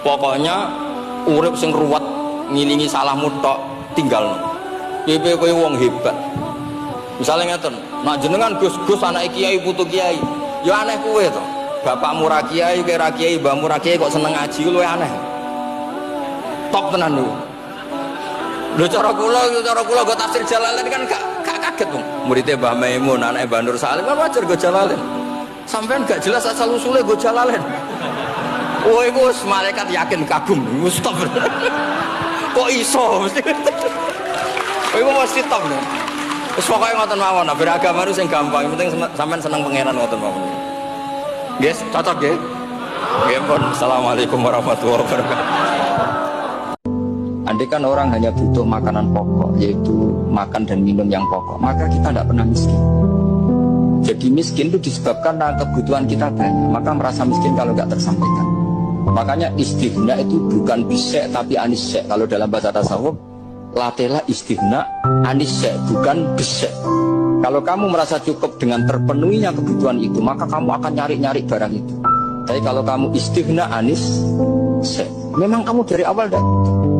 Pokoknya urip sing ruwet ngilingi salahmu tok tinggal. Piye kowe wong hebat. Misalnya ngeten, nak jenengan Gus anak kiai putu kiai, ya aneh kowe to. Bapakmu ra kiai, kowe ra kiai, mbahmu ra kiai kok seneng ngaji luwih aneh. Top tenan lho. Lho cara kula go tafsir Jalalain kan gak kaget dong. Muridnya Mbah Maimun, anake Mbah Nur Salim kan wajar go Jalalain. Sampean gak jelas asal usule go Jalalain. Oh iku malaikat yakin kagum, wis top. Kok iso mesti. Oh iku mesti top lho. Wis pokoke ngoten mawon, beragama itu sing gampang, penting sampean seneng pangeran ngoten mawon. Guys, cocok nggih? Nggih pun. Assalamualaikum warahmatullahi wabarakatuh. Andai kan orang hanya butuh makanan pokok, yaitu makan dan minum yang pokok, maka kita tidak pernah miskin. Jadi miskin itu disebabkan karena kebutuhan kita banyak, maka merasa miskin kalau nggak tersampaikan. Makanya istighna itu bukan bisek tapi anisek. Kalau dalam bahasa tasawuf, latela istighna anisek, bukan bisek. Kalau kamu merasa cukup dengan terpenuhinya kebutuhan itu, maka kamu akan nyari-nyari barang itu. Tapi kalau kamu istighna anisek, memang kamu dari awal dah.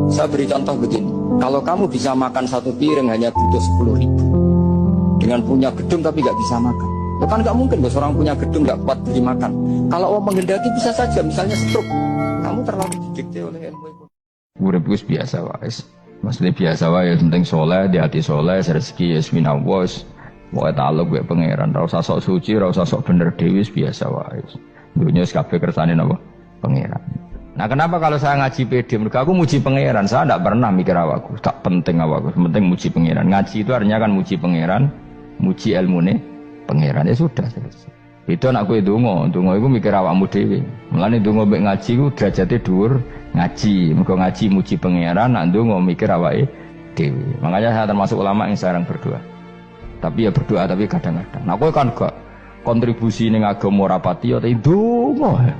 Saya beri contoh begini, kalau kamu bisa makan satu piring hanya butuh 10.000, dengan punya gedung tapi nggak bisa makan, itu kan nggak mungkin bos, orang punya gedung nggak kuat beli makan. Kalau orang menghendaki bisa saja, misalnya stroke, kamu terlalu didikte oleh ilmu itu. Urip wis biasa wae, maksudnya biasa wae, penting soleh, di hati soleh, rezeki yasmina wos, wae taluk gue pangeran, ra usah sok suci, ra usah sok bener dewi, biasa wae. Dunia kabeh kersane napa pangeran. Nah kenapa kalau saya ngaji PD, mereka aku muji pangeran, saya tidak pernah mikir awakku, tak penting awakku, penting muji pangeran. Ngaji itu artinya kan muji pangeran, muji ilmune pangeran, ya sudah selesai. Itu anakku itu itu mikir awakmu dewe. Mulane ndonga mbek ngaji ku derajate dhuwur ngaji, mergo ngaji muji pangeran, nak ndonga mikir awake dewe. Makanya saya termasuk ulama yang jarang berdoa. Tapi ya berdoa tapi kadang-kadang. Nah kowe kan gak kontribusi ning agama ora pati ya ndonga.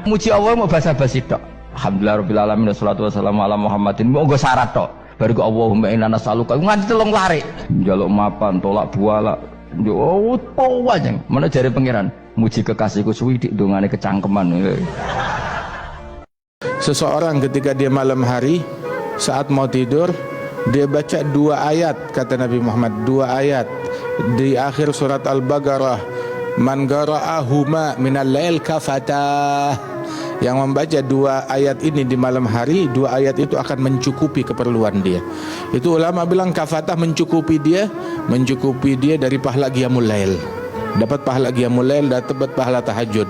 Muji Allah mau basa-basi tok. Alhamdulillah rabbil alamin wassalatu wassalamu ala Muhammadin. Monggo syarat tok. Baru ke Allahumma inna nas'aluka nganti telung lari. Njaluk mapan, tolak buala. Yo opo wae. Mana jare pangeran? Muji kekasihku suwi dik dongane kecangkeman. Seseorang ketika dia malam hari saat mau tidur dia baca 2 ayat, kata Nabi Muhammad, 2 ayat di akhir surat Al-Baqarah. Man qara'ahuma minal lail kafatah. Yang membaca 2 ayat ini di malam hari, 2 ayat itu akan mencukupi keperluan dia. Itu ulama bilang kafatah mencukupi dia dari pahala qiyamul lail. Dapat pahala qiyamul lail dan dapat pahala tahajud.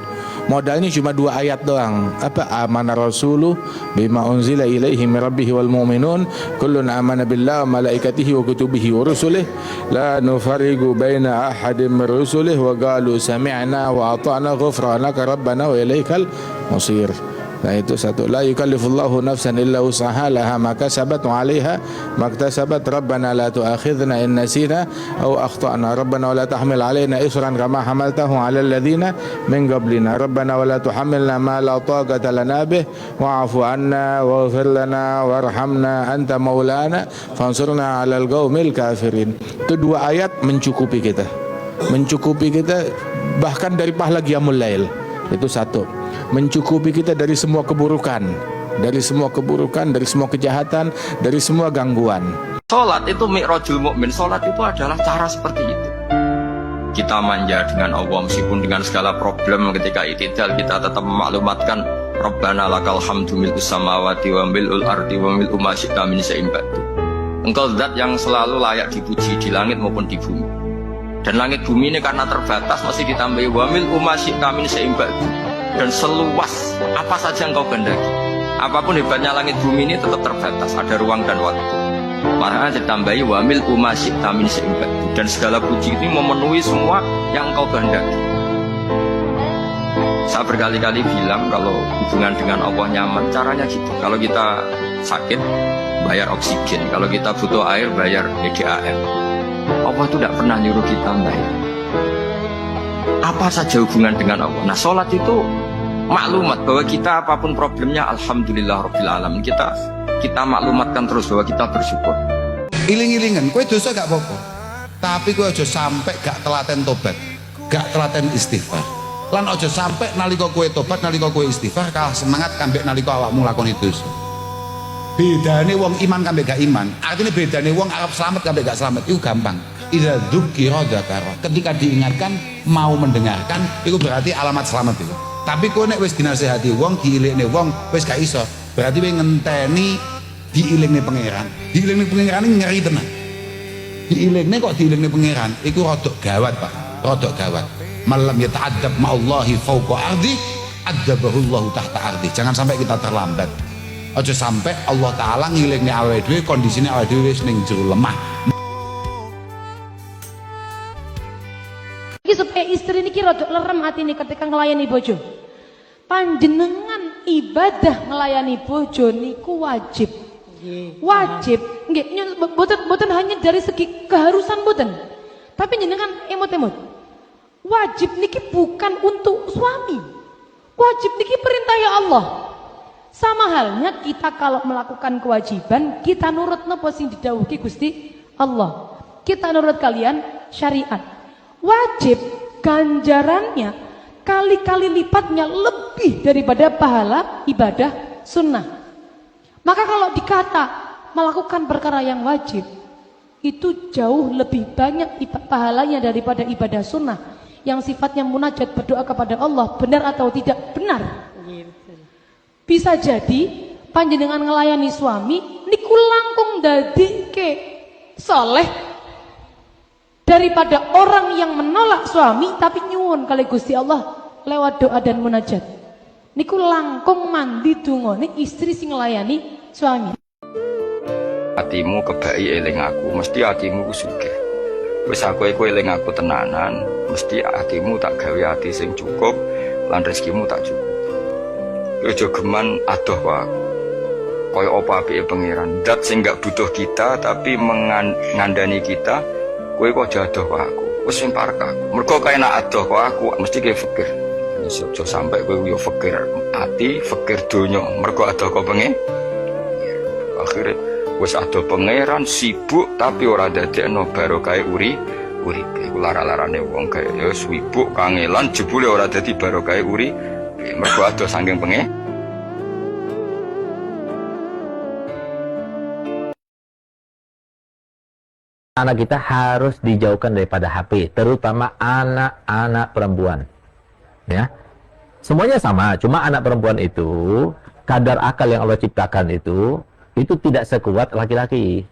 Modalnya cuma 2 ayat doang. Apa? Amana rasulu bima unzila ilaihi min rabbihi wal mu'minun kullun amana billahi wa malaikatihi wa kutubihi wa rusulihi la nufarriqu baina ahadin min rusulihi wa qalu sami'na wa ata'na ghufranaka rabbana wa ilaikal masir. Nah itu satu, la yukallifullahu nafsan illa wus'aha laha ma kasabat wa 'alaiha ma iktasabat rabbana la tu'akhidhna in nasina aw akhtana rabbana wa la tahmil 'alaina isran kama hamaltahu 'alal ladzina min qablina rabbana wa la tuhammilna ma la taqata lana bih wa'fu 'anna waghfir lana warhamna anta maulana fansurna 'alal qaumil kafirin. Itu 2 ayat mencukupi kita bahkan dari pahala qiyamul lail. Itu satu, mencukupi kita dari semua keburukan, dari semua kejahatan, dari semua gangguan. Salat itu mi'rajul mukmin. Salat itu adalah cara seperti itu. Kita manja dengan Allah meskipun dengan segala problem. Ketika i'tidal kita tetap memaklumatkan Rabbana lakal hamdu mil'us samawati wa mil'ul ardi wa mil'u ma syi'ta min syai'in ba'du. Engkau zat yang selalu layak dipuji di langit maupun di bumi. Dan langit bumi ini karena terbatas masih ditambahi wa mil'u ma syi'ta min syai'in ba'du. Dan seluas apa saja engkau kehendaki. Apapun hebatnya langit bumi ini tetap terbatas, ada ruang dan waktu. Makanya ditambahi wa mil'u ma syi'ta min syai'in ba'du. Dan segala puji ini memenuhi semua yang engkau kehendaki. Saya berkali-kali bilang kalau hubungan dengan Allah nyaman, caranya gitu. Kalau kita sakit, bayar oksigen. Kalau kita butuh air, bayar PDAM. Allah itu tidak pernah nyuruh kita bayar. Apa saja hubungan dengan Allah. Nah, sholat itu maklumat bahwa kita apapun problemnya, alhamdulillah rabbil alamin. Kita maklumatkan terus bahwa kita bersyukur. Iling-ilingan, kowe dosa gak apa-apa. Tapi kowe aja sampai gak telaten tobat, gak telaten istighfar. Lan aja sampai nalika kowe tobat, nalika kowe istighfar kalah semangat kambek nalika awakmu lakoni dosa. Bedane wong iman kambek gak iman, artinya bedane wong arep selamat kambek gak selamat itu gampang. Idza dzukira dzakara. Ketika diingatkan mau mendengarkan, itu berarti alamat selamat itu. Tapi kowe nek wis dinasehati wong, diilekne wong, wis gak iso. Berarti kowe ngenteni diilingne pangeran. Diilingne pangeran ini ngeri tenan. Diilingne kok diilingne pangeran, iku rodok gawat, Pak. Rodok gawat. Malam yata'addab ma'allahi fawqa ardi, adzabahullahu tahta ardi. Jangan sampai kita terlambat. Aja sampai Allah Ta'ala ngilingne awake dhewe, kondisine awake dhewe wis ning jero lemah. Supaya istri niki rada lerem atine ketika nglayani bojo. Panjenengan ibadah nglayani bojo niku wajib. Wajib, nggih, boten hanya dari segi keharusan boten. Tapi jenengan emot-emot. Wajib niki bukan untuk suami. Wajib niki perintah ya Allah. Sama halnya kita kalau melakukan kewajiban, kita nurut napa sing didhawuhi Gusti Allah. Kita nurut kalian syariat. Wajib ganjarannya kali-kali lipatnya lebih daripada pahala ibadah sunnah. Maka kalau dikata melakukan perkara yang wajib itu jauh lebih banyak pahalanya daripada ibadah sunnah yang sifatnya munajat berdoa kepada Allah. Benar atau tidak? Benar. Bisa jadi panjenengan ngelayani suami niku langkung dadike soleh daripada orang yang menolak suami tapi nyuwun kali Gusti Allah lewat doa dan munajat. Niku langkung mandi dungane istri sing nglayani suami. Hatimu kebaki eling aku, mesti hatimu sugih. Wis aku iku eling aku tenanan, mesti hatimu tak gawe hati sing cukup lan rezekimu tak cukup. Ojo geman adoh wae. Kaya apa apike pangeran, zat sing gak butuh kita tapi mengandani kita. Kowe kok jadoh kok aku, wis sing parek aku. Mergo kaenak adoh kok aku, mesti kowe fikir. Aja sampai kowe yo fikir ati, fikir donya. Mergo adoh kok pengen. Akhire wis adoh pangeran sibuk tapi ora dadekno barokah urip. Iku lara-larane wong kaya ya sibuk kangelan jebule ora dadi barokah urip. Mergo adoh saking pengen. Anak kita harus dijauhkan daripada HP, terutama anak-anak perempuan. Ya, semuanya sama, cuma anak perempuan itu kadar akal yang Allah ciptakan itu tidak sekuat laki-laki.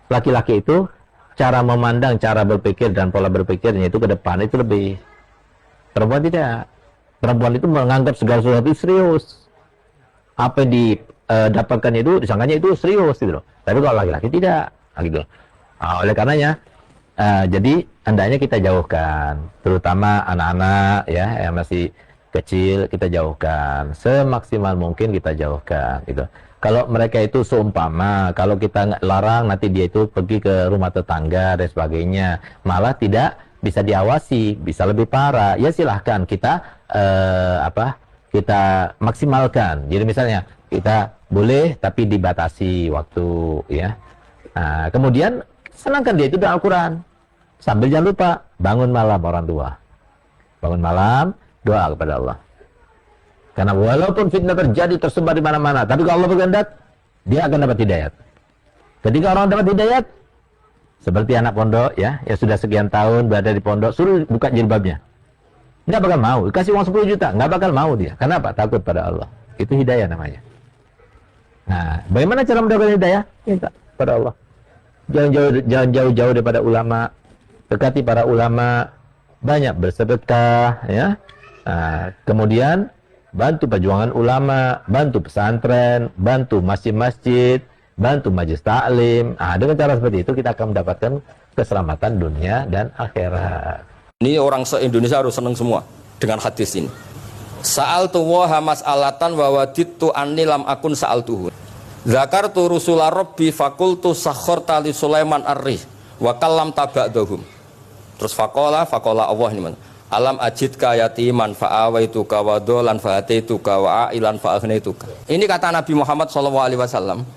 Laki-laki itu cara memandang, cara berpikir dan pola berpikirnya itu ke depan itu lebih. Perempuan tidak. Perempuan itu menganggap segala sesuatu serius. Apa yang didapatkan itu disangkanya itu serius gitu loh. Tapi kalau laki-laki tidak, gitu. Nah, oleh karenanya, jadi hendaknya kita jauhkan, terutama anak-anak ya yang masih kecil kita jauhkan, semaksimal mungkin kita jauhkan. Gitu. Kalau mereka itu seumpama, kalau kita nggak larang nanti dia itu pergi ke rumah tetangga dan sebagainya, malah tidak bisa diawasi, bisa lebih parah. Ya silahkan kita kita maksimalkan. Jadi misalnya kita boleh tapi dibatasi waktu ya. Nah, kemudian senangkan dia itu doa Al-Quran. Sambil jangan lupa bangun malam orang tua. Bangun malam doa kepada Allah. Karena walaupun fitnah terjadi tersebar di mana-mana, tapi kalau Allah berkehendak, dia akan dapat hidayat. Ketika orang dapat hidayat, seperti anak pondok ya, yang sudah sekian tahun berada di pondok, suruh buka jilbabnya. Nggak bakal mau. Kasih uang 10 juta, nggak bakal mau dia. Karena apa? Takut pada Allah. Itu hidayah namanya. Nah, bagaimana cara mendapatkan hidayah? Minta pada Allah. Jangan jauh-jauh daripada ulama, dekati para ulama, banyak bersedekah, ya. Nah, kemudian bantu perjuangan ulama, bantu pesantren, bantu masjid-masjid, bantu majelis taklim. Nah, dengan cara seperti itu kita akan mendapatkan keselamatan dunia dan akhirat. Ini orang se-Indonesia harus senang semua dengan hadis ini. Sa'altu waha mas'alatan wa wadittu anni lam akun sa'altuhu. Zakartu rusula rabbi fakultu sakhorta li Sulaiman ar-rih wa kallam taba'dahum. Terus faqala Allah ini mana? Alam ajidka yatiman fa'awaituka wa dolan fa'ataituka wa ailan fa'aghnituka. Ini kata Nabi Muhammad SAW.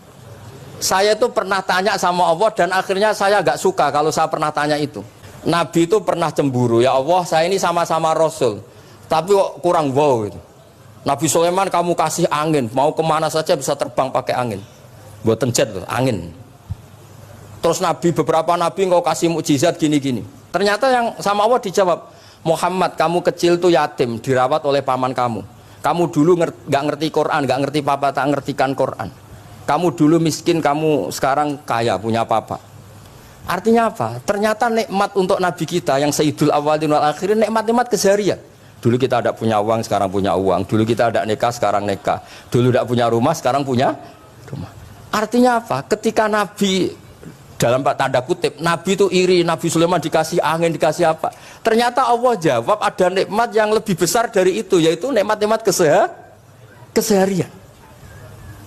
Saya itu pernah tanya sama Allah dan akhirnya saya gak suka kalau saya pernah tanya itu. Nabi itu pernah cemburu, ya Allah saya ini sama-sama Rasul. Tapi kok kurang wow gitu. Nabi Sulaiman kamu kasih angin, mau kemana saja bisa terbang pakai angin. Buatan jet loh, angin. Terus beberapa nabi engkau kasih mukjizat gini-gini. Ternyata yang sama Allah dijawab, Muhammad kamu kecil tuh yatim, dirawat oleh paman kamu. Kamu dulu nggak ngerti Quran, nggak ngerti papa, tak ngertikan Quran. Kamu dulu miskin, kamu sekarang kaya, punya papa. Artinya apa? Ternyata nikmat untuk nabi kita yang Sayyidul Awwalin wal Akhirin, nikmat-nikmat keseharian. Dulu kita tidak punya uang, sekarang punya uang. Dulu kita tidak nikah, sekarang nikah. Dulu tidak punya rumah, sekarang punya rumah. Artinya apa? Ketika Nabi, dalam tanda kutip, Nabi itu iri, Nabi Sulaiman dikasih angin, dikasih apa. Ternyata Allah jawab ada nikmat yang lebih besar dari itu, yaitu nikmat-nikmat keseharian.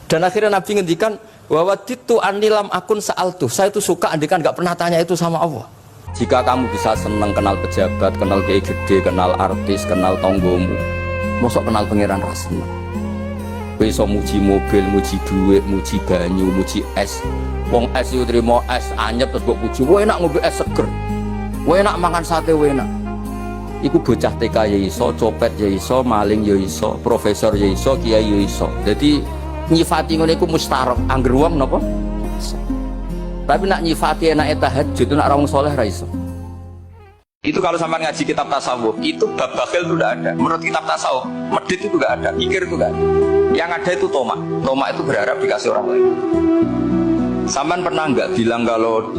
Dan akhirnya Nabi ngendikan, wawaditu anilam akun sa'altu. Saya itu suka andikan gak pernah tanya itu sama Allah. Jika kamu bisa senang kenal pejabat, kenal kiai gede, kenal artis, kenal tonggomu, mosok kenal pangeran rasanya. Kowe iso muji mobil, muji duit, muji banyu, muji es. Wong es yo trimo es anyep terus mbok puji. Wah enak ngombe es seger. Wah enak mangan sate wah enak. Iku bocah TK ya iso, copet ya iso, maling ya iso, profesor ya iso, kiai ya iso. Jadi nyifati ngene iku mustaraf, angger wong napa? Tapi nak nyifati enake tahajud itu nak orang soleh ra iso. Itu kalau sampai ngaji kitab tasawuf, itu bab bakhil itu tidak ada. Menurut kitab tasawuf, medit itu tidak ada, pikir itu tidak ada. Yang ada itu tomak. Tomak itu berharap dikasih orang lain. Sampai pernah nggak bilang kalau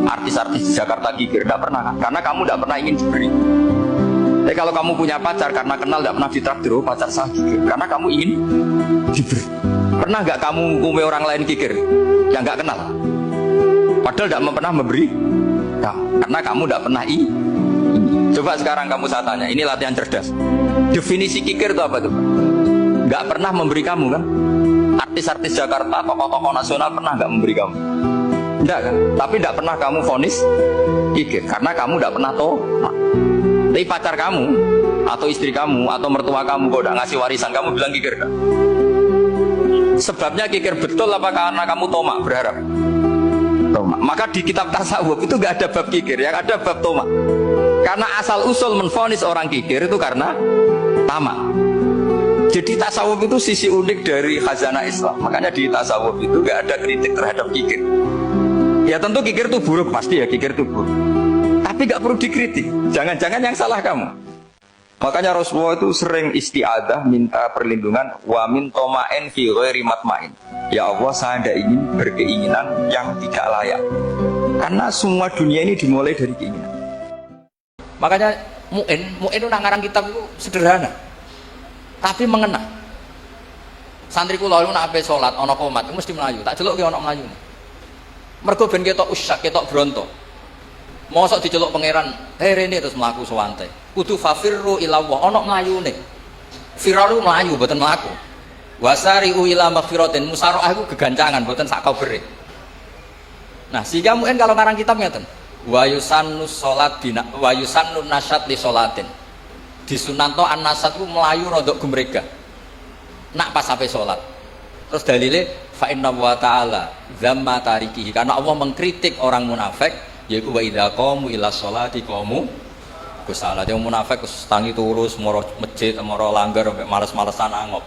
artis-artis di Jakarta kikir? Tidak pernah kan? Karena kamu tidak pernah ingin diberi. Tapi kalau kamu punya pacar karena kenal tidak pernah ditraktir, oh, pacar saya kikir. Karena kamu ingin diberi. Pernah nggak kamu ngumpe orang lain kikir yang nggak kenal? Padahal tidak pernah memberi kamu, karena kamu tidak pernah Coba sekarang kamu saya tanya, ini latihan cerdas. Definisi kikir itu apa tuh? Nggak pernah memberi kamu kan? Artis-artis Jakarta, tokoh-tokoh nasional pernah nggak memberi kamu? Enggak kan? Tapi tidak pernah kamu vonis kikir, karena kamu tidak pernah tahu. Tapi pacar kamu, atau istri kamu, atau mertua kamu, kalau tidak ngasih warisan, kamu bilang kikir kan? Sebabnya kikir betul apa karena kamu tomak berharap? Tomak. Maka di kitab tasawuf itu nggak ada bab kikir, yang ada bab tomak. Karena asal usul menvonis orang kikir itu karena tamak. Jadi tasawuf itu sisi unik dari khazanah Islam. Makanya di tasawuf itu nggak ada kritik terhadap kikir. Ya tentu kikir itu buruk, pasti ya kikir itu buruk. Tapi nggak perlu dikritik. Jangan-jangan yang salah kamu. Makanya Rasulullah itu sering isti'adah, minta perlindungan, wa min toma'in fi ghairi matma'in. Ya Allah, saya tidak ingin berkeinginan yang tidak layak. Karena semua dunia ini dimulai dari keinginan. Makanya mu'in itu ngarang kitab itu sederhana, tapi mengena. Santri kula itu nak ape salat ana qomat mesti melayu, tak celuk ki ana melayu. Mergo ben ketok usyak, ketok bronto. Mosok diceluk pangeran, rene terus mlaku sewante. Kudu fafirru ila Allah, ana mlayune. Firaru mlayu mboten mlaku. Wasari'u ila maghfiratin, musaraah iku gegancangan mboten sak kabere. Nah, sehingga mungkin kalau ngarang kitab ngeten. Wa yusannu salat bina wa yusannu nasyat li salatin. Disunanto an-nasyat ku mlayu rodok gumrega. Nak pas sampai salat. Terus dalile fa inna wa ta'ala dzamma tarikihi, karena Allah mengkritik orang munafik, yaitu wa idza qamu ila sholati qamu kusala. Yang munafik tangi turus moro masjid moro langgar sampai males-malesan angop.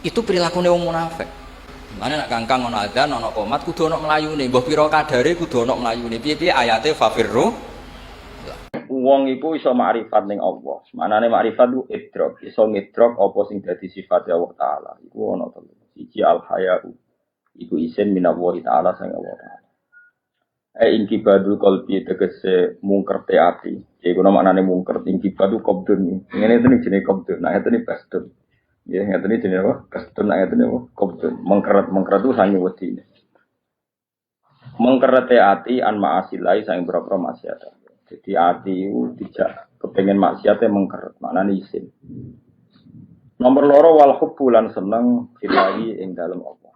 Itu perilakunya wong munafik. Mana nak kangkang ono adzan ono qomat kudu ono mlayune, mbah pira kadare kudu ono mlayune. Piye-piye ayate fafirru. Wong iku iso makrifat ning Allah. Manane makrifat ku idrok, iso ngidrok apa sing dadi sifat Allah taala. Iku ono telu. Siji al haya'u. Iku isin minallahi taala sang Allah taala. Ingkibadul qalbi tegese mungkerte ati. Iku maknane mungker ingkibadu qabdun. Ngene iki jenenge qabdun. Nah itu basdun. Ya, ngeten iki jenenge apa? Kasdun ngeten apa? Qabdun. Mengkeret itu sange wedine. Mengkerete ati an ma'asilai sang boro-boro maksiat. Jadi ati itu tidak kepengen maksiate mengkeret, maknane isin. Nomor loro wal hubbu lan seneng filahi ing dalem Allah.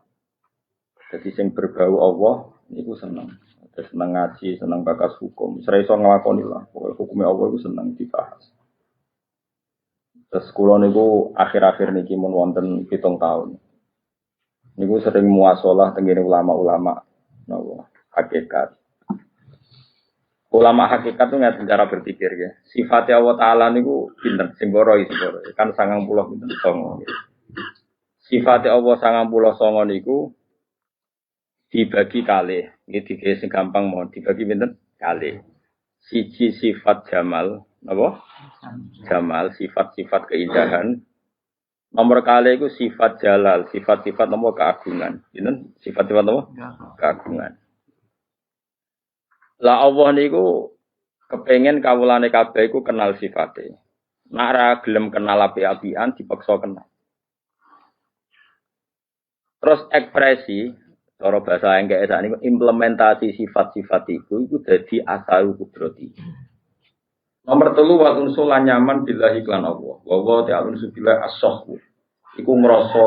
Jadi sing berbau Allah niku seneng. Seneng ngaji, seneng bakas hukum. Sira iso nglakoni lah. Pokoke hukume Allah iku seneng dibahas. Terus kula niku akhir-akhir niki mun wonten 7 tahun. Niku sering muasalah tengene ulama-ulama napa hakikat. Ulama hakikat itu nggak cara berpikir ya. Sifatnya Allah Taala niku pinten sing boro isi boro. Kan 90 pinten songo. Sifatnya Allah 90 songo niku dibagi kalih. Ini dikira sing gampang mau dibagi pinten kalih. Siji sifat jamal, apa? Jamal, sifat-sifat keindahan. Nomor kali itu sifat jalal, sifat-sifat nomor keagungan. Ini sifat-sifat nomor keagungan. Lah Allah niku kepengen kawulane kabeh iku kenal sifate. Nek ora gelem kenal api-apian dipaksa kenal. Terus ekspresi cara bahasa engke sakniki implementasi sifat-sifat iku dadi asal kudrati. Nomor 3 wa unsulan nyaman billahi iklan Allah. Wa ta'ala subhanahu as-sahhu. Iku ngrasa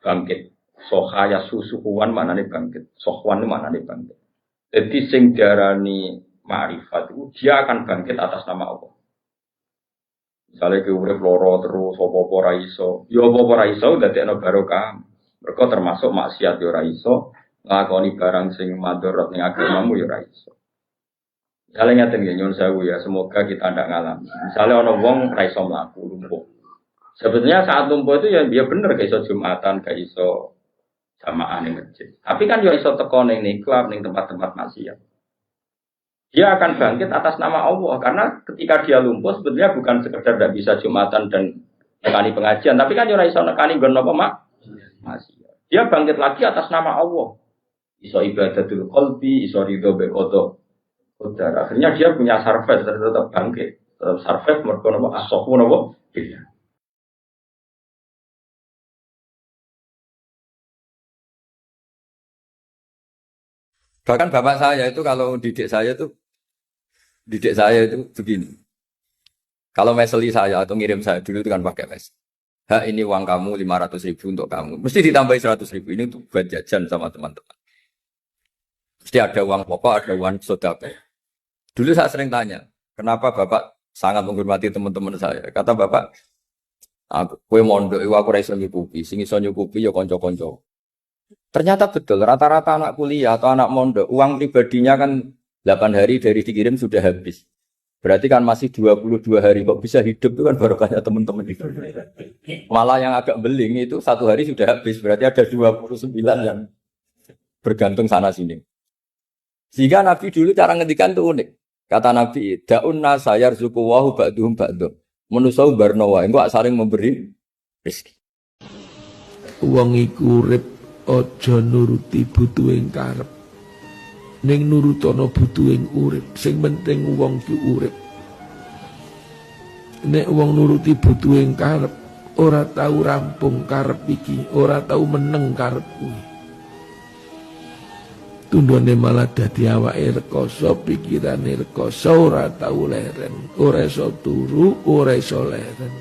bangkit. Sohaya susuhuan maknane bangkit. Sohwan maknane bangkit. Jadi sing diarani ma'rifat itu dia akan bangkit atas nama Allah. Misalnya ke urip loro terus apa-apa ra iso. Ya apa-apa ra iso dadekno barokah. Mergo termasuk maksiat ya ora iso, nglakoni barang sing madharat ning agamamu ya ora iso. Misalnya ngaten nggih nyuwun sewu ya, semoga kita ndak ngalami. Misalnya ana wong ra iso mlaku lumpuh. Sebetulnya saat lumpuh itu ya dia bener gak iso Jumatan, gak iso jamaah ning masjid. Tapi kan ya iso teko ning klub, ning tempat-tempat maksiat. Dia akan bangkit atas nama Allah karena ketika dia lumpuh sebetulnya bukan sekedar tidak bisa Jumatan dan nekani pengajian, tapi kan ya ora iso nekani nggon apa maksiat. Dia bangkit lagi atas nama Allah. Iso ibadatul qalbi, iso ridho be qada. Akhirnya dia punya sarfet tetap bangkit. Tetap sarfet mergo napa as-sahhu napa? Iya. Bahkan bapak saya itu kalau didik saya itu begini. Kalau meseli saya atau ngirim saya dulu itu kan pakai mes. Ini uang kamu 500.000 untuk kamu. Mesti ditambahi 100.000 ini untuk buat jajan sama teman-teman. Mesti ada uang pokok, ada uang sodako. Dulu saya sering tanya, kenapa bapak sangat menghormati teman-teman saya? Kata bapak, kue mondok, aku raiso nyukupi, sing iso nyukupi ya konco-konco. Ternyata betul, rata-rata anak kuliah atau anak mondok, uang pribadinya kan 8 hari dari dikirim sudah habis. Berarti kan masih 22 hari, kok bisa hidup itu kan barokahnya teman-teman itu. Malah yang agak beling itu 1 hari sudah habis, berarti ada 29 yang bergantung sana-sini. Sehingga Nabi dulu cara ngendikan itu unik. Kata Nabi, da'un nasa yarzuqu wahu ba'duhum ba'duh. Menusau barnawa, engko saling memberi rezeki. Wong iku urip aja nuruti butuhing karep. Ning nurutono butuhing urip. Sing penting wong ki urip. Nek wong nuruti butuhing karep, ora tau rampung karep iki, ora tau meneng karep kuwi. Tundone malah dadi awake rekoso, pikirane rekoso, ora tau leren, ora iso turu, ora iso leren.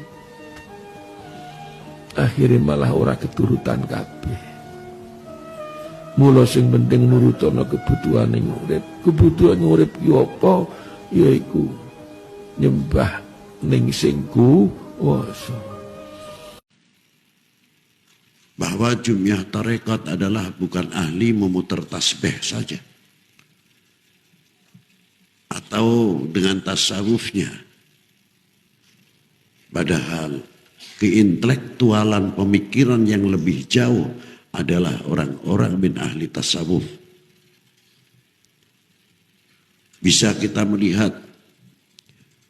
Akhirnya malah ora keturutan kabeh. Mula sing penting nurutono kebutuhan ing urip. Kebutuhan urip ki apa? Yaiku nyembah ning sing kuwasa. Bahwa Jumiyah Tarekat adalah bukan ahli memutar tasbih saja. Atau dengan tasawufnya. Padahal keintelektualan pemikiran yang lebih jauh adalah orang-orang min ahli tasawuf. Bisa kita melihat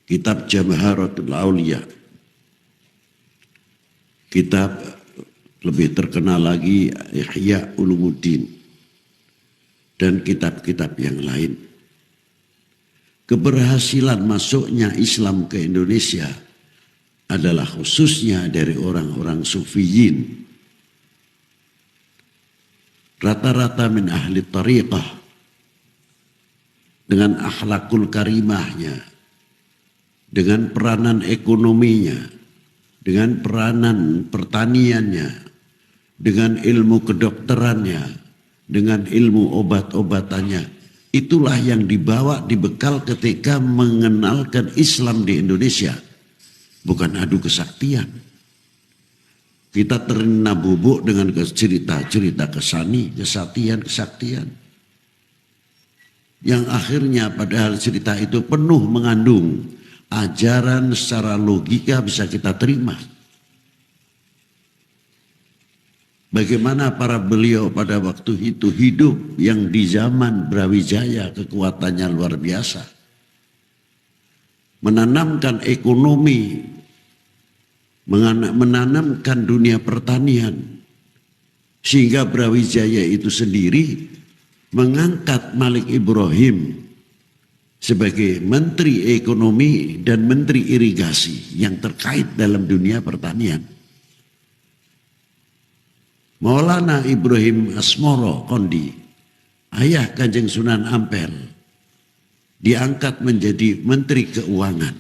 kitab Jamaharatul Auliya. Kitab lebih terkenal lagi Ihya Ulumuddin dan kitab-kitab yang lain. Keberhasilan masuknya Islam ke Indonesia adalah khususnya dari orang-orang sufiyin. Rata-rata min ahli tariqah dengan akhlakul karimahnya, dengan peranan ekonominya, dengan peranan pertaniannya, dengan ilmu kedokterannya, dengan ilmu obat-obatannya. Itulah yang dibawa dibekal ketika mengenalkan Islam di Indonesia. Bukan adu kesaktian. Kita terina bubuk dengan cerita-cerita kesani, kesaktian. yang akhirnya padahal cerita itu penuh mengandung ajaran secara logika bisa kita terima. Bagaimana para beliau pada waktu itu hidup yang di zaman Brawijaya kekuatannya luar biasa. Menanamkan ekonomi, menanamkan dunia pertanian. Sehingga Brawijaya itu sendiri mengangkat Malik Ibrahim sebagai Menteri Ekonomi dan Menteri Irigasi yang terkait dalam dunia pertanian. Maulana Ibrahim Asmoro Kondi, ayah Kanjeng Sunan Ampel, diangkat menjadi Menteri Keuangan.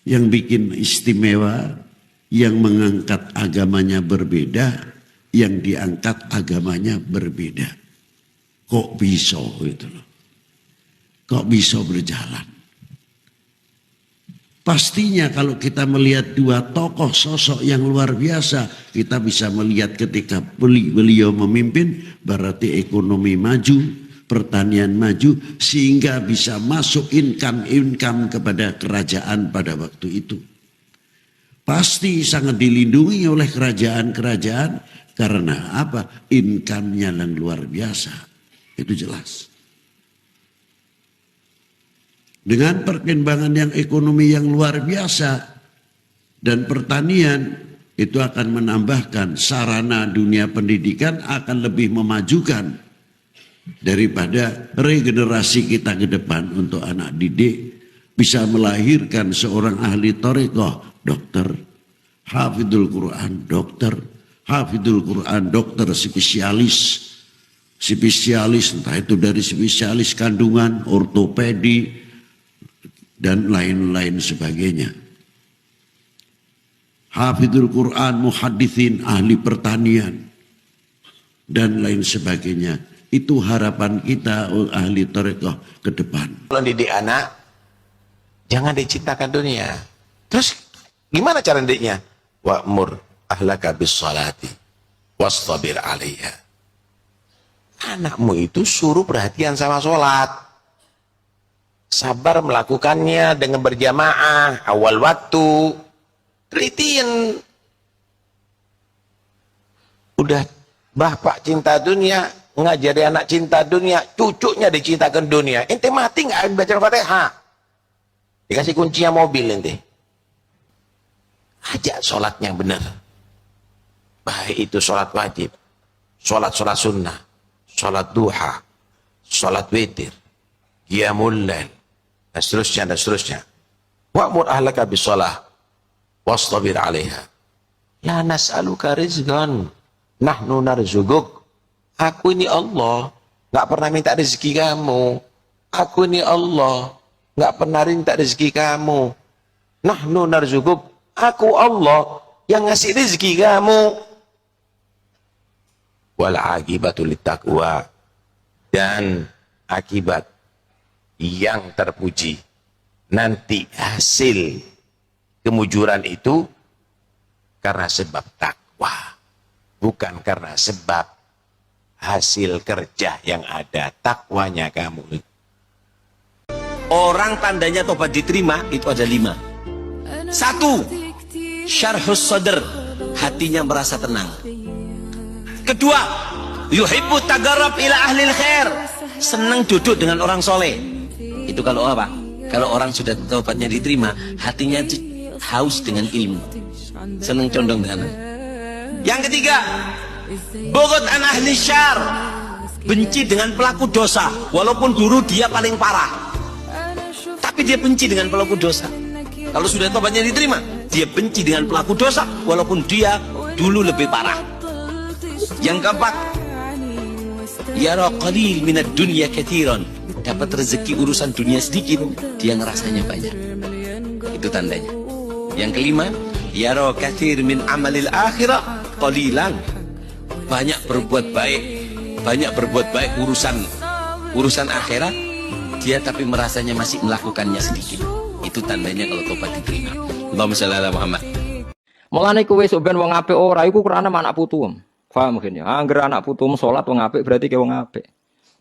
Yang bikin istimewa, yang mengangkat agamanya berbeda, yang diangkat agamanya berbeda. Kok bisa gitu loh? Kok bisa berjalan? Pastinya kalau kita melihat dua tokoh sosok yang luar biasa, kita bisa melihat ketika beliau memimpin, berarti ekonomi maju, pertanian maju, sehingga bisa masuk income kepada kerajaan pada waktu itu. Pasti sangat dilindungi oleh kerajaan-kerajaan, karena apa? Income-nya yang luar biasa. Itu jelas. Dengan perkembangan yang ekonomi yang luar biasa dan pertanian itu akan menambahkan sarana dunia pendidikan akan lebih memajukan daripada regenerasi kita ke depan untuk anak didik bisa melahirkan seorang ahli thariqah, dokter, hafidhul Quran, dokter, hafidhul Quran, dokter spesialis, entah itu dari spesialis kandungan, ortopedi, dan lain-lain sebagainya. Hafidhul Quran, muhadithin, ahli pertanian, dan lain sebagainya. Itu harapan kita ahli thariqah ke depan. Kalau didik anak, jangan diciptakan dunia. Terus gimana cara didiknya? Wa'mur ahlaka bis salati wastabir 'alaiha. Anakmu itu suruh perhatian sama sholat. Sabar melakukannya dengan berjamaah, awal waktu, telitin. Udah bapak cinta dunia, ngajari anak cinta dunia, cucunya dicintakan dunia. Ente mati nggak baca Fatihah? Dikasih kuncinya mobil ente. Ajak sholat yang benar. Baik itu sholat wajib, sholat sunnah, sholat duha, sholat witir, qiyamul lail, dan seterusnya. Wa'mur ahlaka bisalah wastabir 'alaiha. La nas'aluka rizqan, nahnu narzuquk. Aku ini Allah, enggak pernah minta rezeki kamu. Aku ini Allah, enggak pernah minta rezeki kamu. Nahnu narzuquk. Aku Allah yang ngasih rezeki kamu. Wal aqibatu littaqwa. Dan akibat yang terpuji nanti hasil kemujuran itu karena sebab takwa, bukan karena sebab hasil kerja yang ada. Takwanya kamu. Orang tandanya tobat diterima itu ada 5. 1, syarhus sadr, hatinya merasa tenang. 2, yuhibbu tagarrab ila ahlil khair, senang duduk dengan orang soleh. Itu kalau apa? Kalau orang sudah taubatnya diterima, hatinya itu haus dengan ilmu, senang condong dengan. Yang 3, bughd an ahli syar, benci dengan pelaku dosa, walaupun dulu dia paling parah, tapi dia benci dengan pelaku dosa. Kalau sudah taubatnya diterima, dia benci dengan pelaku dosa, walaupun dia dulu lebih parah. Yang 4, yara qalil minad dunya katsiran, dapat rezeki urusan dunia sedikit, dia ngerasanya banyak. Itu tandanya. Yang 5, yara katsir min amalil akhirah qalilan, banyak berbuat baik urusan akhirat, dia tapi merasanya masih melakukannya sedikit. Itu tandanya kalau tobat diterima. Allahumma shalli ala Muhammad. Mulane kowe sok ben wong apik ora iku Qur'ane anak putuem. Paham mungkin ya. Angger anak putuem salat wong apik berarti ke wong apik.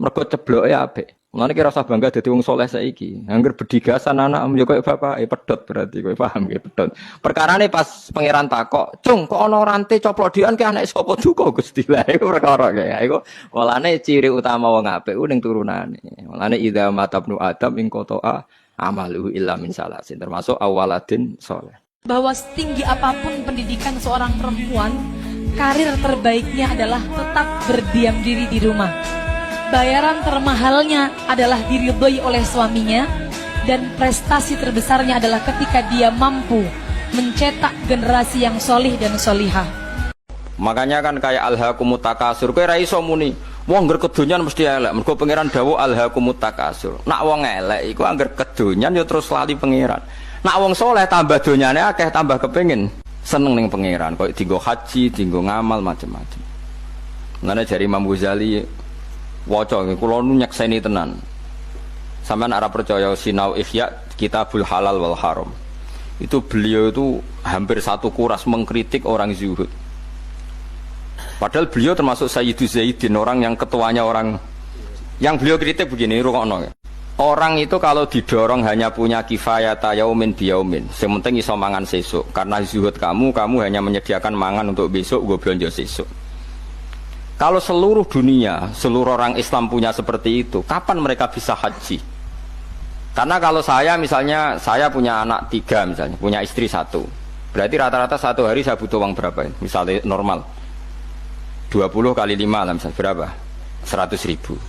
Mergo cebloke apik. Mulane kira usah bangga dadi wong saleh saiki. Angger bedigasan anak yo koyo bapak pedhot berarti kowe paham nggih pedhot. Perkarane pas pangeran takok, "Cung, kok ana rante coplok dian ke anak sapa duka Gusti?" Lah iku perkara kaya iku. Walane ciri utama wong apik ku ning turunane. Walane idza matabnu adam ing qata'a amaluhu illa min salasin termasuk awaladin saleh. Bahwa setinggi apapun pendidikan seorang perempuan, karir terbaiknya adalah tetap berdiam diri di rumah. Bayaran termahalnya adalah diridhoi oleh suaminya, dan prestasi terbesarnya adalah ketika dia mampu mencetak generasi yang solih dan solihah. Makanya kan kayak alhaakumut takasur, kowe ra iso muni wong ngger kedonyan mesti elek. Mergo pangeran dawuh alhaakumut takasur. Nak wong elek iku angger kedonyan ya terus lali pangeran. Nak wong soleh tambah donyane akeh tambah kepengin seneng ning pangeran, koyo dienggo haji, dienggo ngamal macam-macam. Mulane jari Imam Ghazali waca kula nu nyekseni tenan. Sampeyan ora percaya sinau Ihya Kitabul Halal wal Haram. Itu beliau itu hampir satu kuras mengkritik orang zuhud. Padahal beliau termasuk Sayyidu Zaidin, orang yang ketuanya orang yang beliau kritik begini, rungokno. Orang itu kalau didorong hanya punya kifayata yaumin biyaumin. Yang penting iso mangan sesuk. Karena zuhud kamu hanya menyediakan mangan untuk besok, gue belanja sesuk. Kalau seluruh dunia, seluruh orang Islam punya seperti itu, kapan mereka bisa haji? Karena kalau saya misalnya, saya punya anak 3 misalnya, punya istri 1. Berarti rata-rata 1 hari saya butuh uang berapa? Misalnya normal 20 kali 5 lah misalnya, berapa? 100.000.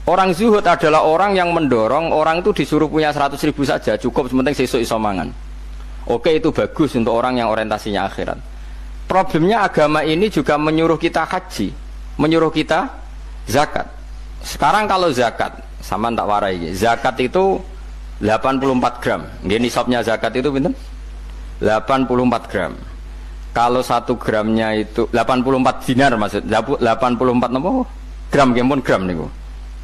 Orang zuhud adalah orang yang mendorong orang itu disuruh punya 100.000 saja, cukup sementing sesuk iso mangan. Oke, itu bagus untuk orang yang orientasinya akhirat. Problemnya agama ini juga menyuruh kita haji, menyuruh kita zakat. Sekarang kalau zakat, sama tak warai, zakat itu 84 gram. Nggih nisabnya zakat itu pinten? 84 gram. Kalau 1 gramnya itu 84 dinar maksud, 84 nopo? Gram nggih pun gram niku.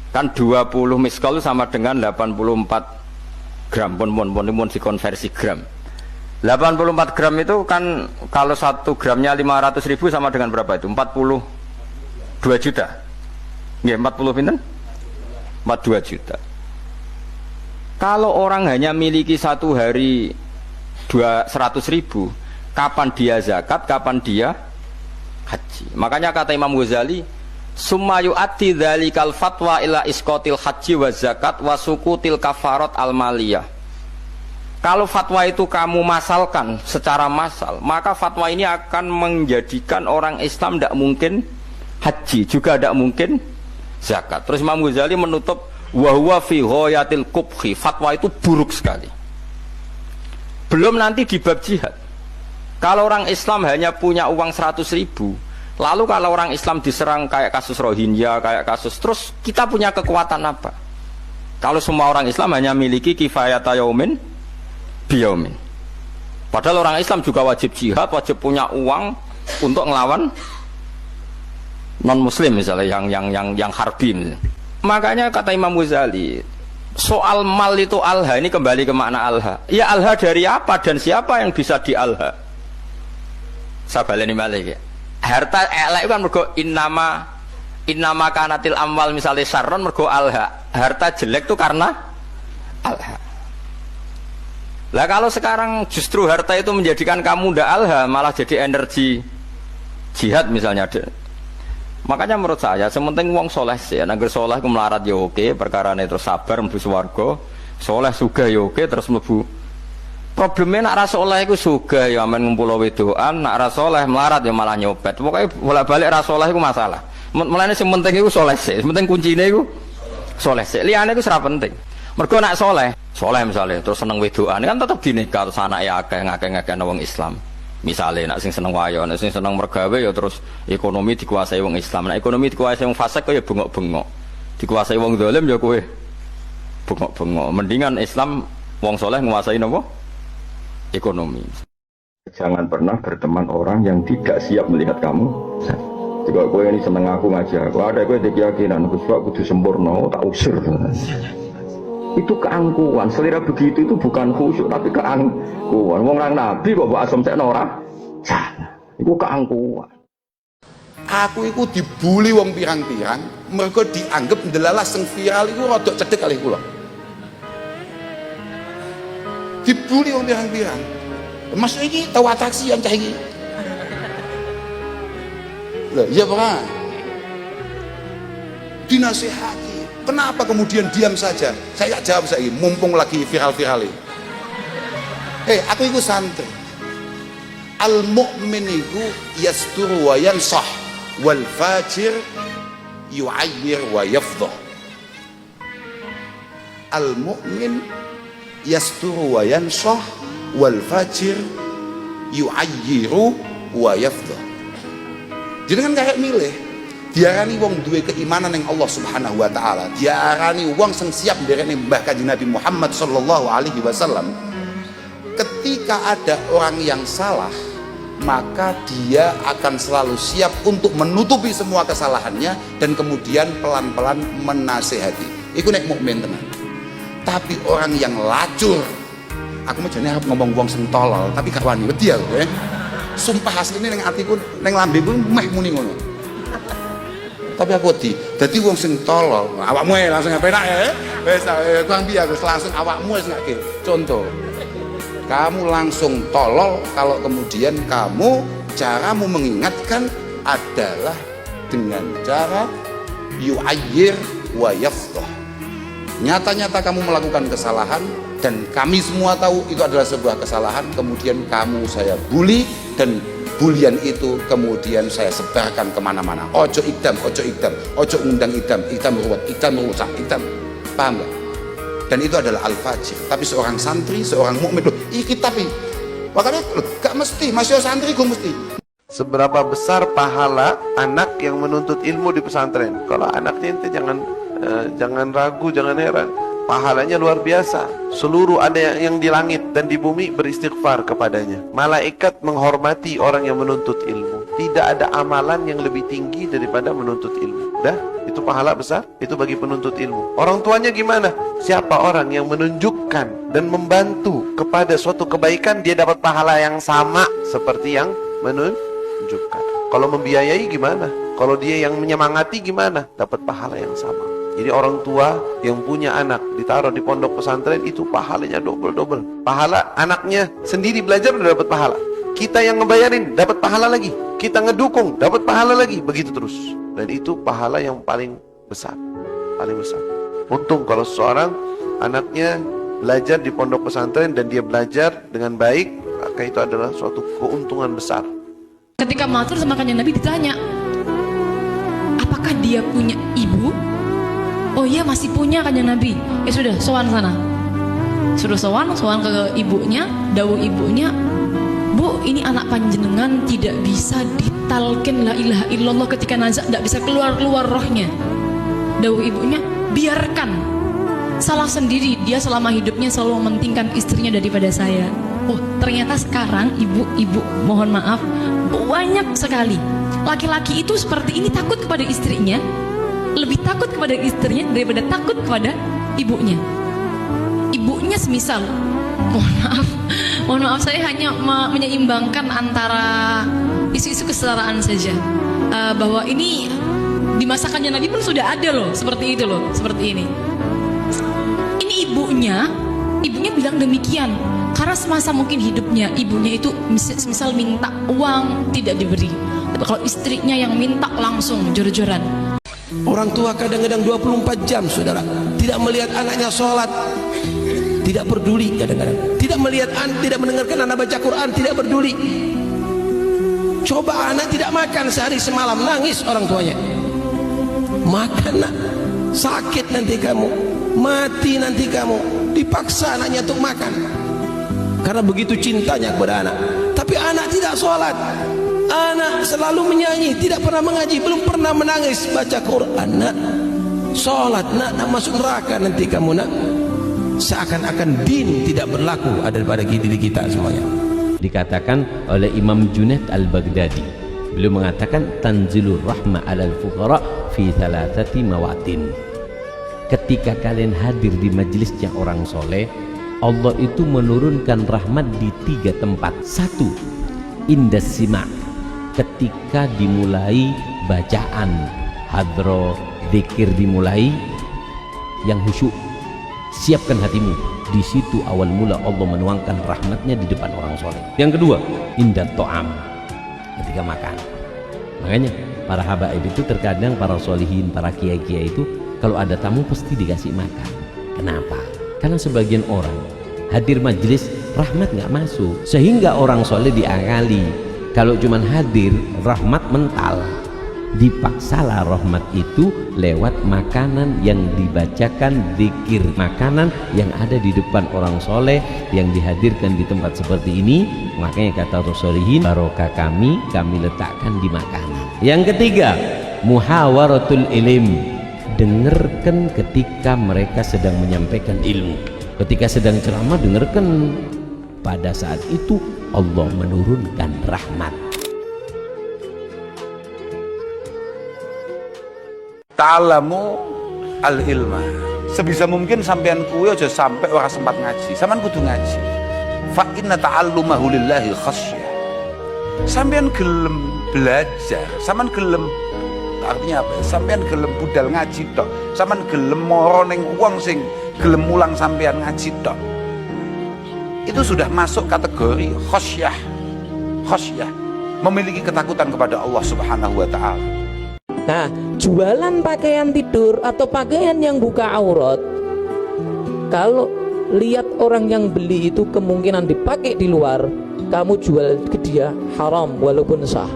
Kan 20 miskal sama dengan 84 gram, pun dikonversi gram. 84 gram itu kan kalau 1 gramnya 500.000 sama dengan berapa itu? 42 juta. Nggih, 40 pinten? 42 juta. Kalau orang hanya miliki 1 hari 100.000, kapan dia zakat, kapan dia haji? Makanya kata Imam Ghazali, summa yu'addi dzalikal fatwa ila isqatil haji wa zakat wa sukutil kafarat al maliyah. Kalau fatwa itu kamu masalkan secara massal, maka fatwa ini akan menjadikan orang Islam tidak mungkin haji, juga tidak mungkin zakat. Terus Imam Ghazali menutup wa huwa fi ghayatil qubhi, fatwa itu buruk sekali. Belum nanti di bab jihad. Kalau orang Islam hanya punya uang 100.000, lalu kalau orang Islam diserang kayak kasus Rohingya, kayak kasus, terus kita punya kekuatan apa? Kalau semua orang Islam hanya miliki kifayata yaumin biyaumin. Padahal orang Islam juga wajib jihad, wajib punya uang untuk ngelawan non muslim misalnya yang harbi misalnya. Makanya kata Imam Ghazali, soal mal itu alha, ini kembali ke makna alha. Ya alha dari apa dan siapa yang bisa di alha? Sabaleni malih ya. Harta elek kan mergo innama kanatil amwal misalnya sarron mergo alha. Harta jelek itu karena alha. Lah kalau sekarang justru harta itu menjadikan kamu ndak alha, malah jadi energi jihad misalnya. Makanya menurut saya sementing wong soleh sih, nangger soleh ku melarat ya oke, perkarane terus sabar mlebu swarga, soleh sugih ya oke terus mlebu. Problemnya nak ra soleh iku sugih ya amen ngumpul wedokan, nak ra soleh melarat ya malah nyopet. Pokoke bolak-balik ra soleh iku masalah. Mulane sing penting iku soleh sih, penting kuncine iku soleh sih. Liyane iku ora penting. Mergo nak soleh misalnya terus seneng wedokan kan tetep dinikah terus anake akeh wong Islam. Misalnya nak sing seneng wayo, nak sing seneng mergawe ya terus ekonomi dikuasai wong Islam. Nak ekonomi dikuasai wong fasik kok ya bengok-bengok. Dikuasai wong zalim ya kowe bengok-bengok. Mendingan Islam wong soleh nguasai napa? Ekonomi. Jangan pernah berteman orang yang tidak siap melihat kamu. Jika kowe ini seneng aku ngaji aku, ada kowe keyakinan Gus kudu sempurna, tak usir. Itu keangkuhan. Selera begitu itu bukan khusyuk tapi keangkuhan. Wong nang nabi kok mbok asumsekno ora salah. Iku keangkuhan. Aku iku dibuli wong pirang-pirang mergo dianggap ndelalah sing viral iku rada cedhek kali kula. Dibuli wong pirang-pirang. Mas iki tahu atraksi yang cah iki. Loh, iya Pak. Dinasihati. Kenapa kemudian diam saja? Saya jawab saya mumpung lagi viral-viral ini. Aku iku santri. Al-mu'min iku yasturu wa yansah wal fajir yu'ayyir wa yafdhah. Al-mu'min yasturu wa yansah wal fajir yu'ayyiru wa yafdhah. Jenengan kayak milih, diarani wong duwe keimanan yang Allah Subhanahu wa taala, diarani wong sing siap nderek Mbah Kanjeng Nabi Muhammad sallallahu alaihi wasallam. Ketika ada orang yang salah, maka dia akan selalu siap untuk menutupi semua kesalahannya dan kemudian pelan-pelan menasehati. Iku nek mukmin tenan. Tapi orang yang lacur, aku mau jane ngomong wong sing tolol, tapi gak wani wedi aku, Sumpah asline ning atiku, ning lambeku meh muni ngono. Tapi aku wedi. Dadi wong sing tolol, awakmu langsung enak ya. Wis kurang piye aku langsung awakmu wis ngake. Contoh. Kamu langsung tolol kalau kemudian caramu mengingatkan adalah dengan cara yu'ayyir wa yafdhah. Nyata-nyata kamu melakukan kesalahan dan kami semua tahu itu adalah sebuah kesalahan, kemudian saya bully dan bulian itu kemudian saya sebarkan kemana-mana. Ojo ikdam, ojo ngundang ikdam ruwet, ikdam rusak, ikdam. Paham gak? Dan itu adalah al-fajir. Tapi seorang santri, seorang mukmin loh, iki tapi makanya gak mesti, masih santri gue mesti. Seberapa besar pahala anak yang menuntut ilmu di pesantren? Kalau anaknya ente jangan ragu, jangan heran, pahalanya luar biasa. Seluruh ada yang di langit dan di bumi beristighfar kepadanya. Malaikat menghormati orang yang menuntut ilmu. Tidak ada amalan yang lebih tinggi daripada menuntut ilmu. Dah, itu pahala besar, itu bagi penuntut ilmu. Orang tuanya gimana? Siapa orang yang menunjukkan dan membantu kepada suatu kebaikan, dia dapat pahala yang sama seperti yang menunjukkan. Kalau membiayai gimana? Kalau dia yang menyemangati gimana? Dapat pahala yang sama. Jadi orang tua yang punya anak ditaruh di pondok pesantren itu pahalanya double. Pahala anaknya sendiri belajar udah dapat pahala. Kita yang ngebayarin dapat pahala lagi. Kita ngedukung dapat pahala lagi. Begitu terus. Dan itu pahala yang paling besar. Paling besar. Untung kalau seorang anaknya belajar di pondok pesantren dan dia belajar dengan baik, maka itu adalah suatu keuntungan besar. Ketika matur sama Kanjeng Nabi ditanya, apakah dia punya ibu? Oh iya masih punya Kanjeng Nabi. Ya sudah, sowan sana. Sudah sowan ke ibunya, dawuh ibunya, Bu, ini anak panjenengan tidak bisa ditalkin la ilaha illallah ketika nazak, tidak bisa keluar rohnya. Dawuh ibunya, biarkan. Salah sendiri, dia selama hidupnya selalu mementingkan istrinya daripada saya. Oh, ternyata sekarang ibu-ibu, mohon maaf, banyak sekali laki-laki itu seperti ini, takut kepada istrinya, lebih takut kepada istrinya daripada takut kepada ibunya. Ibunya semisal, mohon maaf saya hanya menyeimbangkan antara isu-isu kesetaraan saja, bahwa ini di masa Kanjeng Nabi pun sudah ada loh seperti itu loh, seperti ini. Ini ibunya bilang demikian karena semasa mungkin hidupnya ibunya itu misal minta uang tidak diberi, tapi kalau istrinya yang minta langsung jor-joran. Orang tua kadang-kadang 24 jam saudara tidak melihat anaknya sholat, tidak peduli, kadang-kadang tidak melihat, tidak mendengarkan anak baca Quran, tidak peduli. Coba anak tidak makan sehari semalam, nangis orang tuanya. Makan nak, sakit nanti kamu, mati nanti kamu, dipaksa anaknya untuk makan karena begitu cintanya kepada anak. Tapi anak tidak sholat, anak selalu menyanyi, tidak pernah mengaji, belum pernah menangis baca Quran. Nak, sholat nak masuk neraka nanti kamu nak. Seakan-akan din tidak berlaku ada pada diri kita semuanya. Dikatakan oleh Imam Junaid al-Baghdadi, beliau mengatakan tanzilur rahmah alal fuqara fi thalathati mawatin. Ketika kalian hadir di majelisnya orang soleh, Allah itu menurunkan rahmat di 3 tempat. 1, indas sima', ketika dimulai bacaan hadro dzikir dimulai, yang khusyuk, siapkan hatimu. Di situ awal mula Allah menuangkan rahmatnya di depan orang soleh. Yang kedua, indah to'am, ketika makan. Makanya para habaib itu terkadang para solihin, para kiai-kiai itu kalau ada tamu pasti dikasih makan. Kenapa? Karena sebagian orang hadir majelis rahmat nggak masuk, sehingga orang soleh diakali. Kalau cuman hadir rahmat mental, dipaksalah rahmat itu lewat makanan yang dibacakan, zikir, makanan yang ada di depan orang soleh yang dihadirkan di tempat seperti ini. Makanya kata Rasulullah, barokah kami letakkan di makanan. Yang ketiga, muhawaratul ilm, dengarkan ketika mereka sedang menyampaikan ilmu. Ketika sedang ceramah, dengarkan. Pada saat itu Allah menurunkan rahmat. Ta'alamu al-ilma. Sebisa mungkin sampean kuwi aja sampai ora sempat ngaji. Sampean kudu ngaji. Fa inna ta'allumahu lillahi khasyah. Sampean gelem belajar, sampean gelem, artinya apa? Sampean gelem budal ngaji tok. Sampean gelem moro ning wong sing gelem mulang sampean ngaji tok. Itu sudah masuk kategori khasyah. Khasyah, memiliki ketakutan kepada Allah Subhanahu wa taala. Nah, jualan pakaian tidur atau pakaian yang buka aurat, kalau lihat orang yang beli itu kemungkinan dipakai di luar, kamu jual ke dia haram walaupun sah.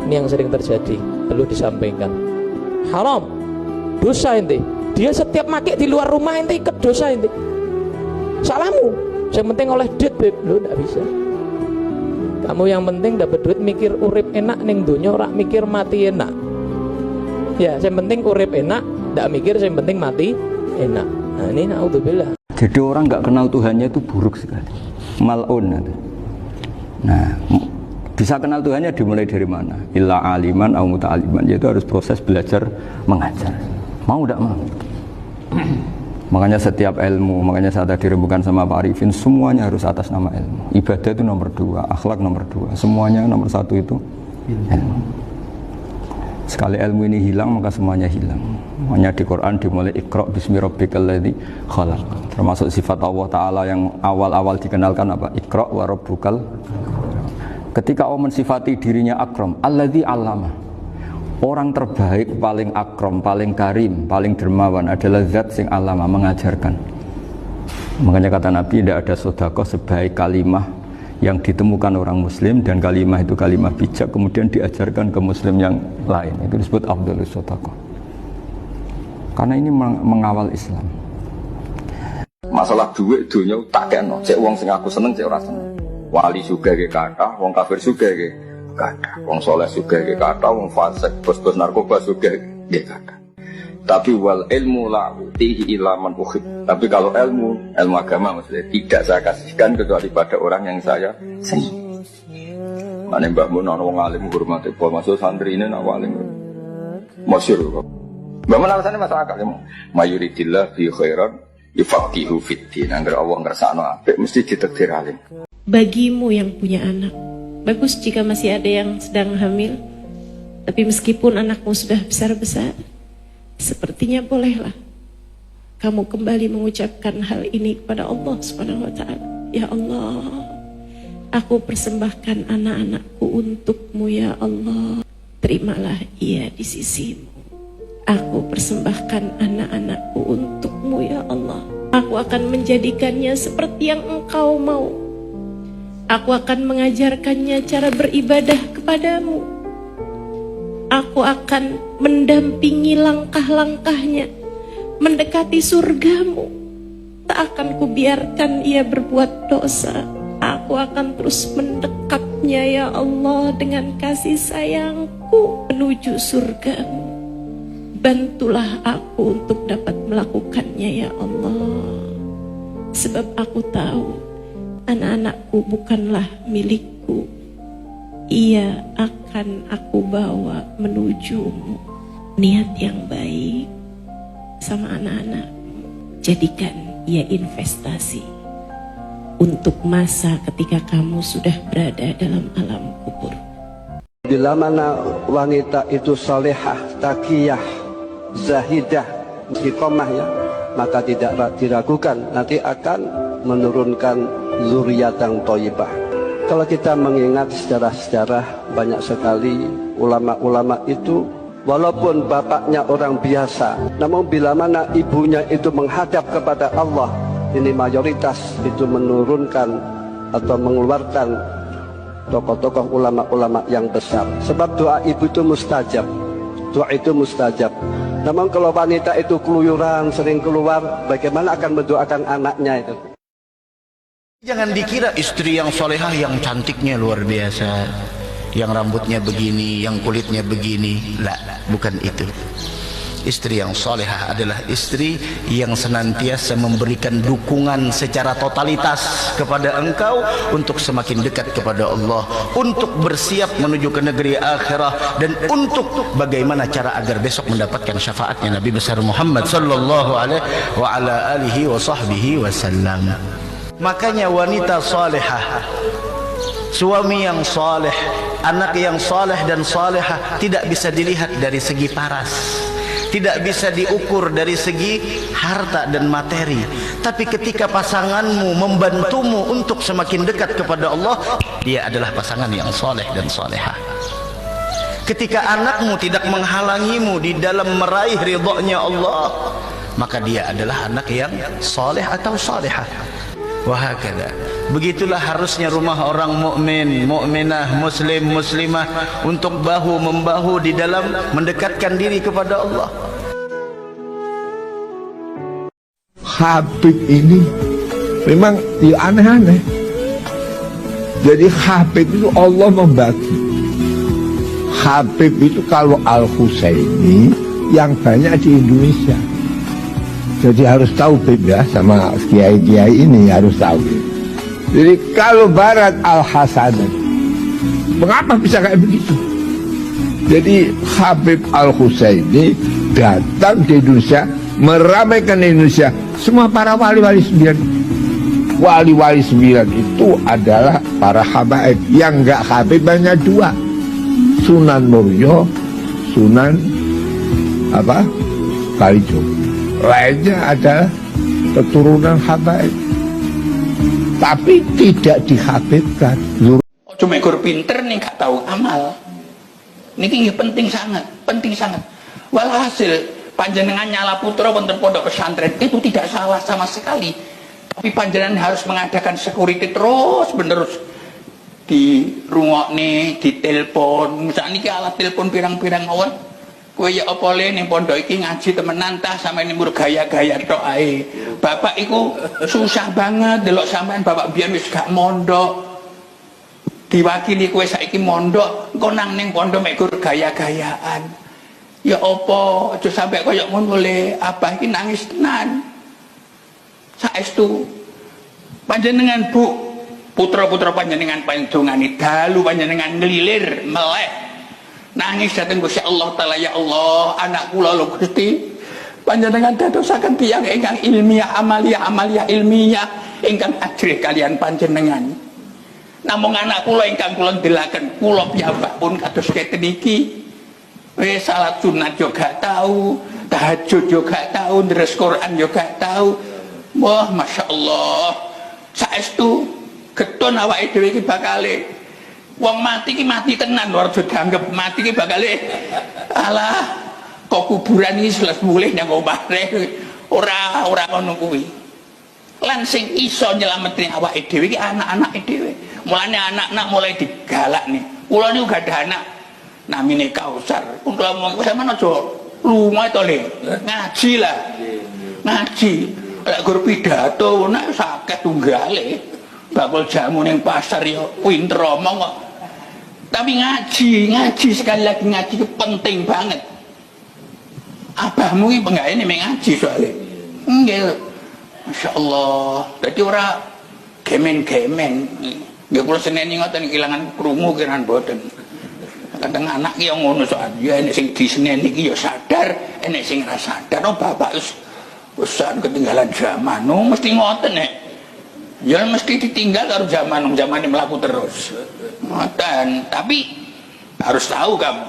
Ini yang sering terjadi, perlu disampaikan. Haram, dosa ente. Dia setiap pakai di luar rumah ente ikut dosa ente. Salahmu. Yang penting oleh duit, beb, lo ndak bisa. Kamu yang penting dapat duit, mikir urip enak ning donya, ora mikir mati enak. Ya, yang penting urip enak, ndak mikir yang penting mati enak. Nah, ini naudzubillah. Jadi orang nggak kenal Tuhannya itu buruk sekali, mal'un. Nah, bisa kenal Tuhannya dimulai dari mana? Illa aliman au muta'aliman, yaitu harus proses belajar mengajar. Mau tidak mau. Makanya setiap ilmu, makanya saat tadi rembukan sama Pak Arifin, semuanya harus atas nama ilmu. Ibadah itu nomor 2, akhlak nomor 2, semuanya nomor 1 itu ilmu. Sekali ilmu ini hilang, maka semuanya hilang. Makanya di Quran dimulai Iqra bismi rabbikal ladzi khalaq. Termasuk sifat Allah Ta'ala yang awal-awal dikenalkan apa? Iqra wa rabbukal. Ketika Allah mensifati dirinya akram, alladzi 'allama. Orang terbaik, paling akram, paling karim, paling dermawan adalah zat sing alama, mengajarkan. Makanya kata Nabi, tidak ada sedekah sebaik kalimah yang ditemukan orang muslim, dan kalimah itu kalimah bijak kemudian diajarkan ke muslim yang lain. Itu disebut afdhalus sedekah. Karena ini mengawal Islam. Masalah duit dunia tak kena, cek wong sing aku seneng, cek ora seneng. Wali juga ge kathah, wong kafir juga ge kathah, wong soleh juga ge kathah, wong fasik, bos-bos narkoba juga ge kathah. Tapi wal ilmu la utihi illa man uhib. Tapi kalau ilmu agama maksudnya tidak saya kasihkan kecuali pada orang yang saya senang. Mane Mbak Mun ana wong alim hormati pol masuk santri ini nak alim. Masyhur kok. Mbak Mun alasannya masyarakat ya. Mayuridillah fi khairan yufaqihu fid din. Angger Allah ngersakno apik mesti ditakdir alim. Bagimu yang punya anak, bagus jika masih ada yang sedang hamil, tapi meskipun anakmu sudah besar-besar, sepertinya bolehlah kamu kembali mengucapkan hal ini kepada Allah Subhanahu wa ta'ala. Ya Allah, aku persembahkan anak-anakku untukmu ya Allah. Terimalah ia di sisimu. Aku persembahkan anak-anakku untukmu ya Allah. Aku akan menjadikannya seperti yang engkau mau. Aku akan mengajarkannya cara beribadah kepadamu. Aku akan mendampingi langkah-langkahnya mendekati surgamu. Tak akan kubiarkan ia berbuat dosa. Aku akan terus mendekapnya ya Allah dengan kasih sayangku menuju surgamu. Bantulah aku untuk dapat melakukannya ya Allah. Sebab aku tahu anak-anakku bukanlah milikku. Ia akan aku bawa menujumu. Niat yang baik sama anak-anak, jadikan ia investasi untuk masa ketika kamu sudah berada dalam alam kubur. Bila mana wanita itu salehah, taqiyah, zahidah, istiqomah ya, maka tidak diragukan nanti akan menurunkan zuriat yang thayyibah. Kalau kita mengingat sejarah-sejarah, banyak sekali ulama-ulama itu walaupun bapaknya orang biasa, namun bila mana ibunya itu menghadap kepada Allah, ini mayoritas itu menurunkan atau mengeluarkan tokoh-tokoh ulama-ulama yang besar. Sebab doa ibu itu mustajab, doa itu mustajab. Namun kalau wanita itu keluyuran, sering keluar, bagaimana akan mendoakan anaknya itu? Jangan dikira istri yang solehah yang cantiknya luar biasa, yang rambutnya begini, yang kulitnya begini. Lah, bukan itu. Istri yang solehah adalah istri yang senantiasa memberikan dukungan secara totalitas kepada engkau untuk semakin dekat kepada Allah, untuk bersiap menuju ke negeri akhirah, dan untuk bagaimana cara agar besok mendapatkan syafaatnya Nabi besar Muhammad sallallahu alaihi wasallam. Makanya wanita salehah, suami yang saleh, anak yang saleh dan salehah tidak bisa dilihat dari segi paras, tidak bisa diukur dari segi harta dan materi. Tapi ketika pasanganmu membantumu untuk semakin dekat kepada Allah, dia adalah pasangan yang saleh dan salehah. Ketika anakmu tidak menghalangimu di dalam meraih ridhonya Allah, maka dia adalah anak yang saleh atau salehah. Wahakala. Begitulah harusnya rumah orang mukmin, mukminah, muslim, muslimah untuk bahu membahu di dalam mendekatkan diri kepada Allah. Habib ini memang ya aneh-aneh. Jadi Habib itu Allah membagi. Habib itu kalau Al-Husaini yang banyak di Indonesia. Jadi harus tahu beda sama kiai-kiai ini, harus tahu. Jadi kalau Barat Al-Hasan, mengapa bisa kayak begitu? Jadi Habib Al-Husaini datang di Indonesia, meramaikan Indonesia. Semua para wali-wali 9. Wali-wali 9 itu adalah para habaib. Yang enggak Habib banyak 2. Sunan Muria, Sunan Kalijogo. Lainnya adalah keturunan habaib, tapi tidak dihabibkan. Cuma ekor pinter nih gak tahu amal. Niki penting sangat, penting sangat. Walhasil panjenengan nyala putra wonten pondok pesantren itu tidak salah sama sekali. Tapi panjenengan harus mengadakan security terus menerus. Di rungokne, di telepon, misalnya niki alat telepon pirang-pirang mawon. Kowe ya apa le ning pondok iki ngaji temenan tah sampe ning gaya-gaya tok ae. Bapak iku susah banget delok sampean bapak biyen wis gak mondok. Diwakili kowe saiki mondok, engko nang ning pondok mek gaya-gayaan. Ya apa aja sampe koyo ngono le, abah iki nangis tenan. Saestu panjenengan Bu, putra-putra panjenengan panjungani dalu panjenengan ngelilir meleh. Nangis dateng Gusti Allah Ta'ala, ya Allah, anak kula lho Gusti, panjenengan dadosaken tiyang ingkang ilmiah, amalia ilmiah ingkang ajrih kalian panjenengan. Namung anak kula ingkang kula ndelaken, kula piyambak pun kados keten iki. Wis salat sunat yo gak tahu, tahajud yo gak tahu, ndres Quran yo gak tahu. Wah, Masya Allah, saestu geton awake dhewe iki bakale wong mati ki mati tenan, luar aja dianggep mati ki bakal alah kok kuburan iki seles mulih nang omah ora ngono kuwi. Lan sing iso nyelametne awake dhewe iki anak-anake dhewe. Mulane anak-anak mulai digalak nih. Kula niku gak ada anak namine Kausar. Kula mau sampean aja lunga to Le. Ngaji lah. Ngaji. Lek gur pidato nek sakit tunggale. Bakul jamu ning pasar ya pinter omong kok. Tapi ngaji sekali lagi ngaji itu penting banget. Abahmu ini penggawe ini ngaji soalnya. Enggak, Masya Allah. Jadi orang gemen-gemen. Nggak perlu seneni ngoten kehilangan krungu kiran boten. Kadang anak yang ngono soal ya ini sing diseneni iki ya sadar, ini sing ra sadar. Oh bapak wis ketinggalan zaman. Oh mesti ngoten nek. Ya mesti ditinggal karo zaman ini melaku terus. Ngoten. Tapi Harus tahu kamu.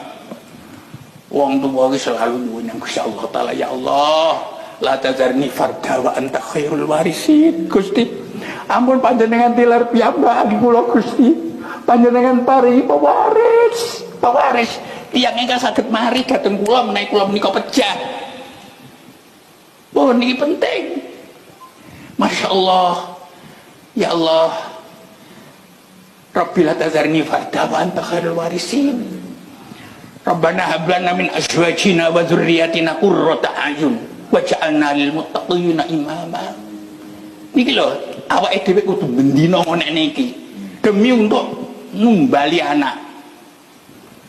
Wong tua selalu nyuwun yang Gusti Allah Taala, ya Allah, la tazarni farda wa anta khairul warisin. Gusti, ampun panjenengan tilar piyambak kula Gusti. Panjenengan pari pewaris, pewaris. Tiyang ingkang saged mari dhateng kula menawi kula menika pejah. Oh, niki penting. Masya Allah, ya Allah, Rabbi la tazarni farda wa anta khairul warisin. Rabbana hab lana min azwajina wa dzurriyyatina qurrata a'yun waj'alna lil muttaqina imama. Niki lho, awake dhewe kudu bendina nek niki demi untuk numbali anak.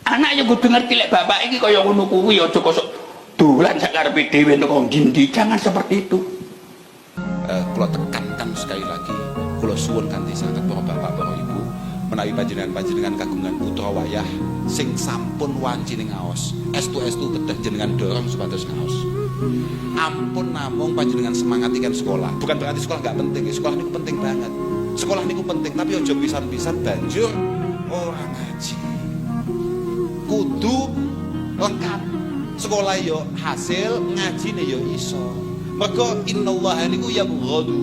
Anak ya kudu ngerti lek bapak iki kaya ngono kuwi, aja kosok dolan sak karepe dhewe entuk ndi, jangan seperti itu. Kula tekankan sekali lagi, kula suwun kanthi sanget para bapak, para ibu, menawi panjenengan kagungan putra wayah sing sampun wanci ning ngaos, estu kedah jenengan dorong supados ngaos. Ampun namung panjenengan semangatikan sekolah. Bukan berarti sekolah nggak penting, sekolah niku penting banget. Sekolah niku penting, tapi ojo pisan-pisan banjur orang ngaji. Kudu lengkap. Sekolah yo hasil, ngajine yo iso. Mergo innallaha niku yabghadu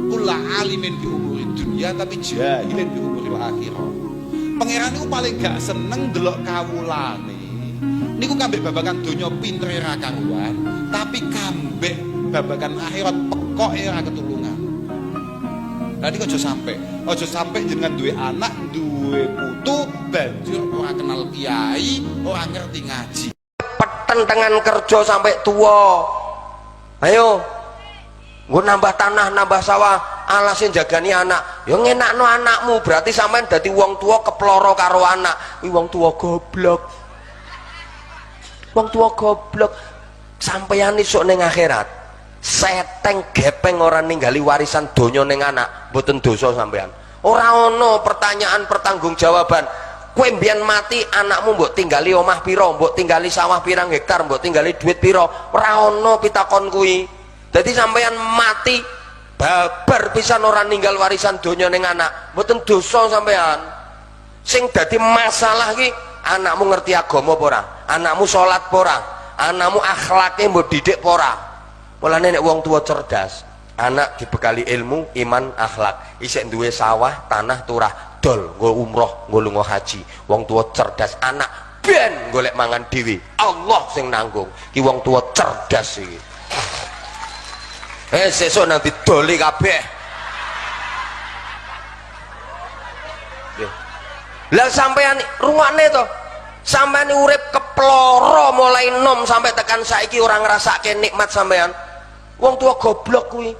kulla alimin bi umuri dunya tapi jahilin bi umuril akhirah. Pangeran niku paling gak seneng delok kawulane. Niku kambek babakan donya pintere ra karuan, tapi kambek babakan akhirat pekoke ra ketulungan. Lah niku aja sampe jenengan duwe anak, duwe putu banjur ora kenal kiai, ora ngerti ngaji. Pertentangan kerja sampai tua. Ayo, gue nambah tanah, nambah sawah, alasin jagani anak. Yang ngenakno anakmu, berarti sampean dadi wong tua keploro karo anak. Wi wong tua goblok. Wong tua goblok. Sampeyan isuk ning akhirat, seteng gepeng ora ninggali warisan donya ning anak, mboten dosa sampean. Ora ono pertanyaan pertanggungjawaban. Kowe mbiyen mati anakmu mbok tinggali omah pira, mbok tinggali sawah pirang hektar, mbok tinggali duit pira, ora ono pitakon kuwi. Dadi sampeyan mati babar pisan ora ninggal warisan donya ning anak, mboten dosa sampeyan. Sing dadi masalah iki anakmu ngerti agama apa ora, anakmu salat apa ora, anakmu akhlake mbok didik apa ora. Mulane nek wong tua cerdas, anak dibekali ilmu, iman, akhlak, isih duwe sawah, tanah, turah, dol nggo umroh, nggo lunga haji. Wong tua cerdas, anak ben golek mangan dhewe, Allah sing nanggung. Ki wong tua cerdas iki. Sesuk nang didoli kabeh. Lah sampean ruwane to, sampean urip keploro mulai nom sampai tekan saiki ora ngrasake nikmat sampean. Wong tua goblok kuwi.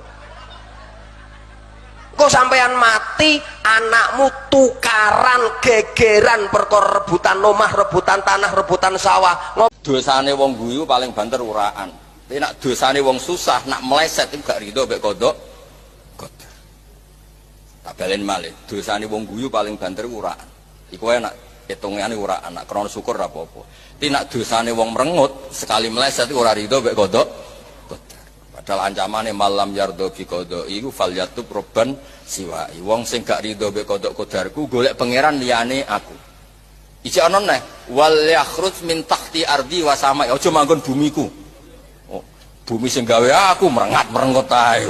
Kok sampean mati anakmu tukaran gegeran perkara rebutan omah, rebutan tanah, rebutan sawah. Dosane wong guyu paling banter uraan. Tapi nak dosane wong susah nak meleset itu gak rido mek kodok. Tak balen malih. Dosane wong guyu paling banter uraan. Iku ae nak hitungane uraan, nak krana syukur ra apa-apa. Tapi nak dosane wong merengut sekali meleset ora rido mek kodok. Padahal ancamane malam yardo bi qada iku falyatub robban siwai. Wong sing gak rido mek kodok kodarku golek pangeran liyane aku. Iki ana neh wal yakhruj min tahti ardi wa samai. Aja manggon bumiku. Oh, bumi sing gawe aku merengat-merengut ae.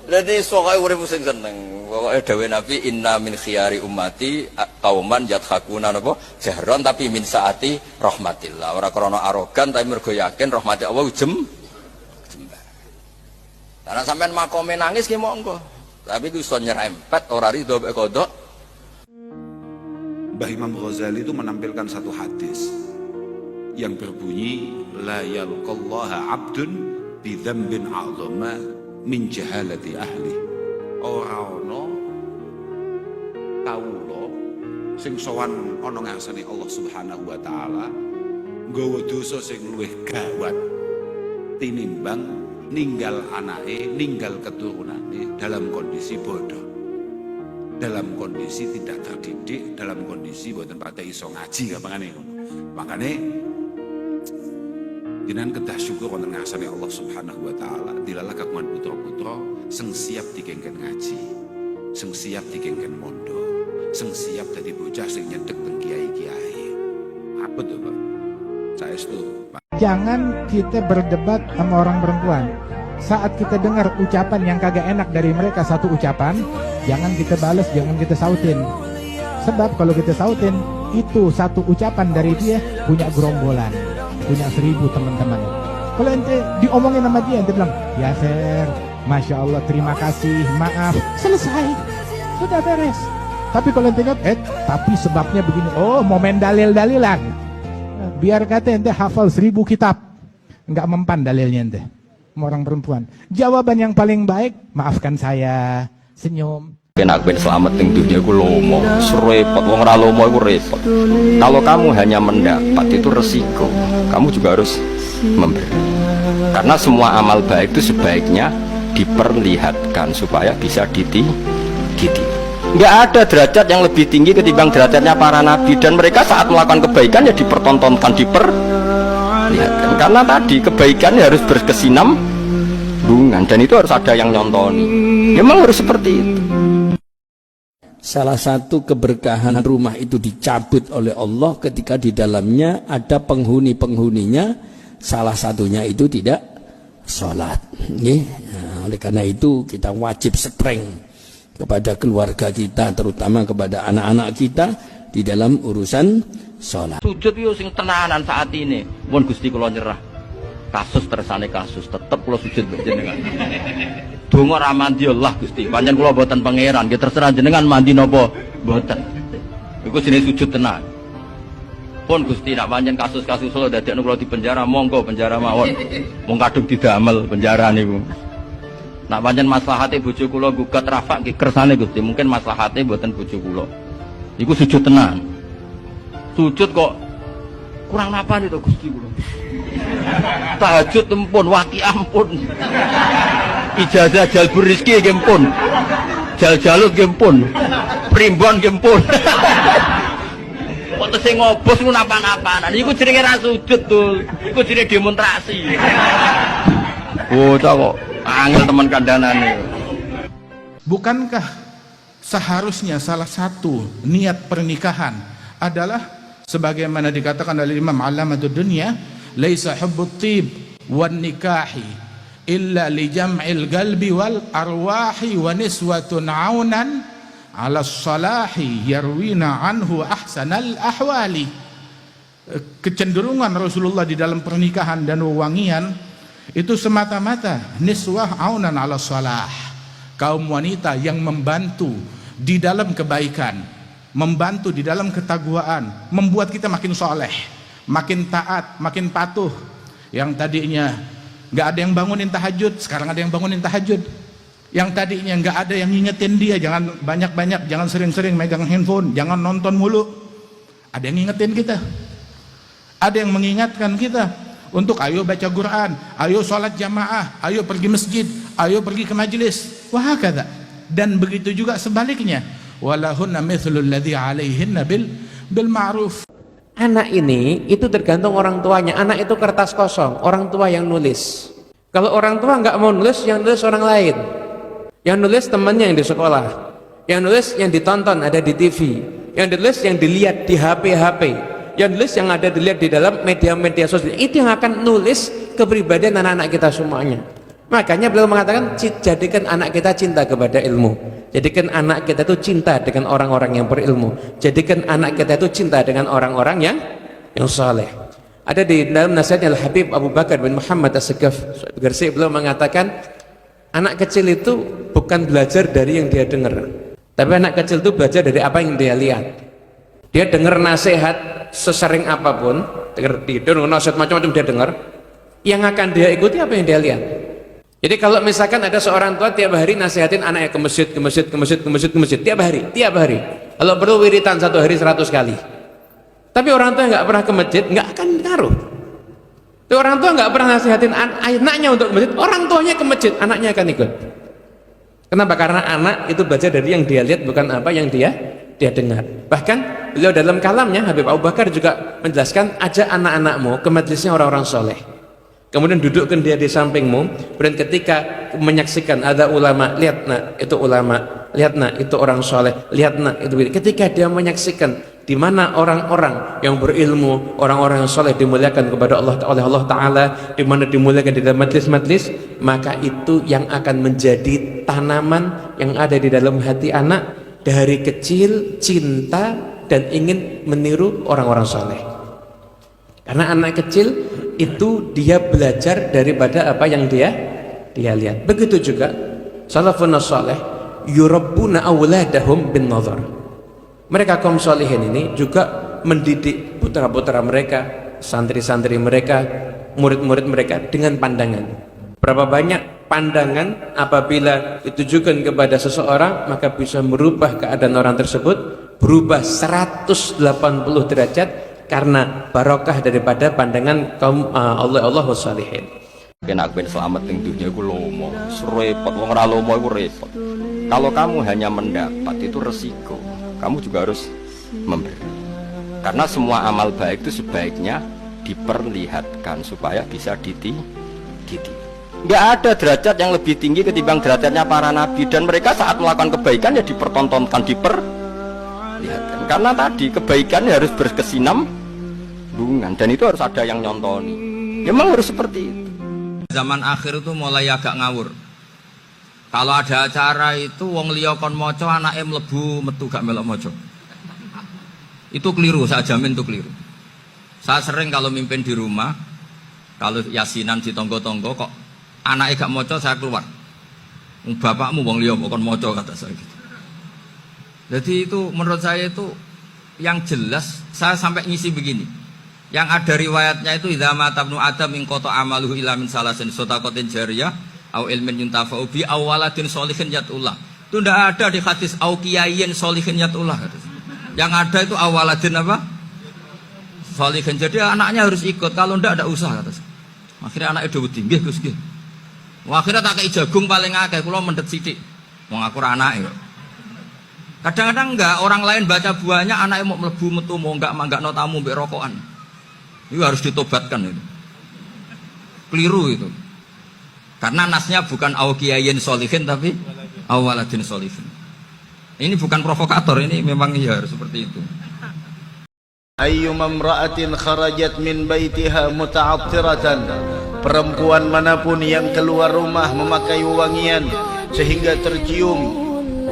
Dadi sokae urip sing seneng. Pokoke dawuh Nabi inna min khiyari ummati qauman yadkhakuna napa jahron tapi min saati rahmatillah. Ora krana arogan tapi mergo yakin rahmati Allah karena sampean makome nangis ki monggo. Tapi ku iso nyerempet ora rido mek kodok. Mbah Imam Ghazali itu menampilkan satu hadis yang berbunyi la yalqallaha 'abdun bi dzambin 'azama min jahalati ahli. Ora ono kawula sing sowan ana ngarsane Allah Subhanahu wa taala nggawa dosa sing luwih gawat tinimbang ninggal anake, ninggal keturunane dalam kondisi bodoh, dalam kondisi tidak terdidik, dalam kondisi boten pate iso ngaji gampangane ngono. Makane jenengan kedah syukur wonten ngarsane Allah Subhanahu wa taala dilalah kagungan putra-putra sing siap dikengken ngaji, sing siap dikengken mondho, sing siap dadi bocah sing nyedek teng kiai-kiai. Apa tuh, Pak? Saya itu. Jangan kita berdebat sama orang perempuan. Saat kita dengar ucapan yang kagak enak dari mereka satu ucapan, jangan kita balas, jangan kita sautin. Sebab kalau kita sautin, itu satu ucapan dari dia punya gerombolan, punya 1000 teman-teman. Kalau ente diomongin sama dia, ente bilang, ya Ser, Masya Allah, terima kasih, maaf, selesai, sudah beres. Tapi kalau ente ingat, tapi sebabnya begini, oh mau main dalil-dalilan. Biar kata ente hafal 1000 kitab, nggak mempan dalilnya ente. Orang perempuan, jawaban yang paling baik, maafkan saya, senyum. Kena ben selamat ning dunia ku lomo, repot wong ora lomo iku repot. Kalau kamu hanya mendapat itu resiko, kamu juga harus memberi. Karena semua amal baik itu sebaiknya diperlihatkan supaya bisa ditiru. Nggak ada derajat yang lebih tinggi ketimbang derajatnya para nabi, dan mereka saat melakukan kebaikan ya dipertontonkan, diperlihatkan. Karena tadi kebaikan harus berkesinambungan dan itu harus ada yang nyontoni. Memang harus seperti itu. Salah satu keberkahan rumah itu dicabut oleh Allah ketika di dalamnya ada penghuni-penghuninya, salah satunya itu tidak sholat. Nah, oleh karena itu kita wajib strength kepada keluarga kita, terutama kepada anak-anak kita di dalam urusan sholat. Sujud yo sing tenanan saat ini. Mun Gusti kula nyerah. Kasus tersane kasus, tetep kula sujud jenengan. Donga ra mandi Allah Gusti. Pancen kula mboten pangeran, nggih terserah jenengan mandi napa mboten. Iku jenenge sujud tenan. Pun Gusti nak pancen kasus-kasus kula dadekno kula di penjara, monggo penjara mawon. Mung kadung didamel penjara niku. Nak pancen maslahate bojo kula gugat rafak nggih kersane Gusti, mungkin maslahate mboten bojo kula. Iku sujud tenan. Sujud kok kurang napa nih to Gusti kula. Tahajud tempun, waqiah pun. Ijazah jalbur rizki nggih pun. Jal-jalut nggih pun. Primbon nggih pun. Kok tesih ngobos ku napa-napanan. Iku jenenge ra sujud tuh. Iku jenenge demonstrasi. Oh, kok angel teman kandanane. Bukankah seharusnya salah satu niat pernikahan adalah sebagaimana dikatakan oleh Imam Allamatud Dunya, laisa hubbut tib wan nikahi illa li jam'il qalbi wal arwahi wa niswatun aunan ala salahi yarwina anhu ahsanal ahwali. Kecenderungan Rasulullah di dalam pernikahan dan wewangian itu semata-mata niswah aunan ala salah, kaum wanita yang membantu di dalam kebaikan, membantu di dalam ketakwaan, membuat kita makin soleh, makin taat, makin patuh. Yang tadinya nggak ada yang bangunin tahajud, sekarang ada yang bangunin tahajud. Yang tadinya nggak ada yang ngingetin dia, jangan banyak-banyak, jangan sering-sering megang handphone, jangan nonton mulu. Ada yang ngingetin kita, ada yang mengingatkan kita untuk ayo baca Quran, ayo sholat jamaah, ayo pergi masjid, ayo pergi ke majelis, wahakadha. Dan begitu juga sebaliknya, walahunna mithlul ladzi 'alaihinna bil ma'ruf. Anak ini itu tergantung orang tuanya. Anak itu kertas kosong, orang tua yang nulis. Kalau orang tua nggak mau nulis, yang nulis orang lain. Yang nulis temannya yang di sekolah, yang nulis yang ditonton ada di TV, yang nulis yang dilihat di HP, yang nulis yang ada dilihat di dalam media-media sosial. Itu yang akan nulis kepribadian anak-anak kita semuanya. Makanya beliau mengatakan, jadikan anak kita cinta kepada ilmu, jadikan anak kita itu cinta dengan orang-orang yang berilmu, jadikan anak kita itu cinta dengan orang-orang yang saleh. Ada di dalam nasihatnya Al-Habib Abu Bakar bin Muhammad As-Segaf Garsi, beliau mengatakan anak kecil itu bukan belajar dari yang dia dengar, tapi anak kecil itu belajar dari apa yang dia lihat. Dia dengar nasihat sesering apapun, dengar nasihat macam-macam dia dengar, yang akan dia ikuti apa yang dia lihat. Jadi kalau misalkan ada seorang tua tiap hari nasihatin anaknya ke masjid tiap hari. Kalau perlu wiritan 1 hari 100 kali. Tapi orang tua nggak pernah ke masjid, nggak akan ngaruh. Tapi orang tua nggak pernah nasihatin anaknya untuk ke masjid, orang tuanya ke masjid, anaknya akan ikut. Kenapa? Karena anak itu belajar dari yang dia lihat, bukan apa yang dia dengar. Bahkan beliau dalam kalamnya Habib Abu Bakar juga menjelaskan, ajak anak-anakmu ke majelisnya orang-orang soleh. kemudian dudukkan dia di sampingmu, kemudian ketika menyaksikan ada ulama, lihat nak itu ulama, lihat nak itu orang soleh, lihat nak itu. Ketika dia menyaksikan di mana orang-orang yang berilmu, orang-orang yang soleh dimuliakan kepada Allah oleh Allah Ta'ala, di mana dimuliakan di dalam majlis-majlis, maka itu yang akan menjadi tanaman yang ada di dalam hati anak dari kecil, cinta dan ingin meniru orang-orang soleh. Karena anak kecil itu dia belajar daripada apa yang dia lihat. Begitu juga salafun salih yurabbuna awladahum bin nazar. Mereka kaum solihin ini juga mendidik putra-putra mereka, santri-santri mereka, murid-murid mereka dengan pandangan. Berapa banyak pandangan apabila ditujukan kepada seseorang maka bisa merubah keadaan orang tersebut, berubah 180 derajat karena barokah daripada pandangan kaum Allah salihin. Kena ben selamat ning dunia iku lomo, repot wong ora lomo iku repot. Kalau kamu hanya mendapat itu resiko, kamu juga harus memberi. Karena semua amal baik itu sebaiknya diperlihatkan supaya bisa ditiru. Nggak ada derajat yang lebih tinggi ketimbang derajatnya para nabi, dan mereka saat melakukan kebaikan ya dipertontonkan, diperlihatkan. Karena tadi kebaikan harus berkesinambungan dan itu harus ada yang nyontoni. Memang harus seperti itu. Zaman akhir itu mulai agak ngawur. Kalau ada acara itu wong liya kon maca anake mlebu metu gak melok maca. Itu keliru, saya jamin itu keliru. Saya sering kalau mimpin di rumah, kalau yasinan di tonggo-tonggo kok anake gak maca saya keluar. Bapakmu wong liya kok kon maca kata saya gitu. Jadi itu menurut saya itu yang jelas, saya sampai ngisi begini. Yang ada riwayatnya itu idza mata ibnu adam min qata amaluhu illa min salasin shadaqatin jariyah au ilmin yuntafa'u bi aw waladin sholihin yatullah. Itu ndak ada di hadis au kiyayin sholihin yatullah. Yang ada itu awaladin apa? Sholihin. Jadi anaknya harus ikut, kalau ndak ada usaha kata. Akhirnya anaknya do wedi, nggih Gus nggih. Akhirnya tak kei jagung paling akeh, kula mendet sithik. Wong aku ora anake. Kadang-kadang enggak, orang lain baca buahnya anaknya mau mlebu metu mau enggak no tamu mbek rokokan. Itu harus ditobatkan itu. Keliru itu. Karena nasnya bukan awkiyayin solihin tapi awaladin solihin. Ini bukan provokator, ini memang ya harus seperti itu. Ayyuma imra'atin kharajat min baitiha muta'attiratan, perempuan manapun yang keluar rumah memakai wangian sehingga tercium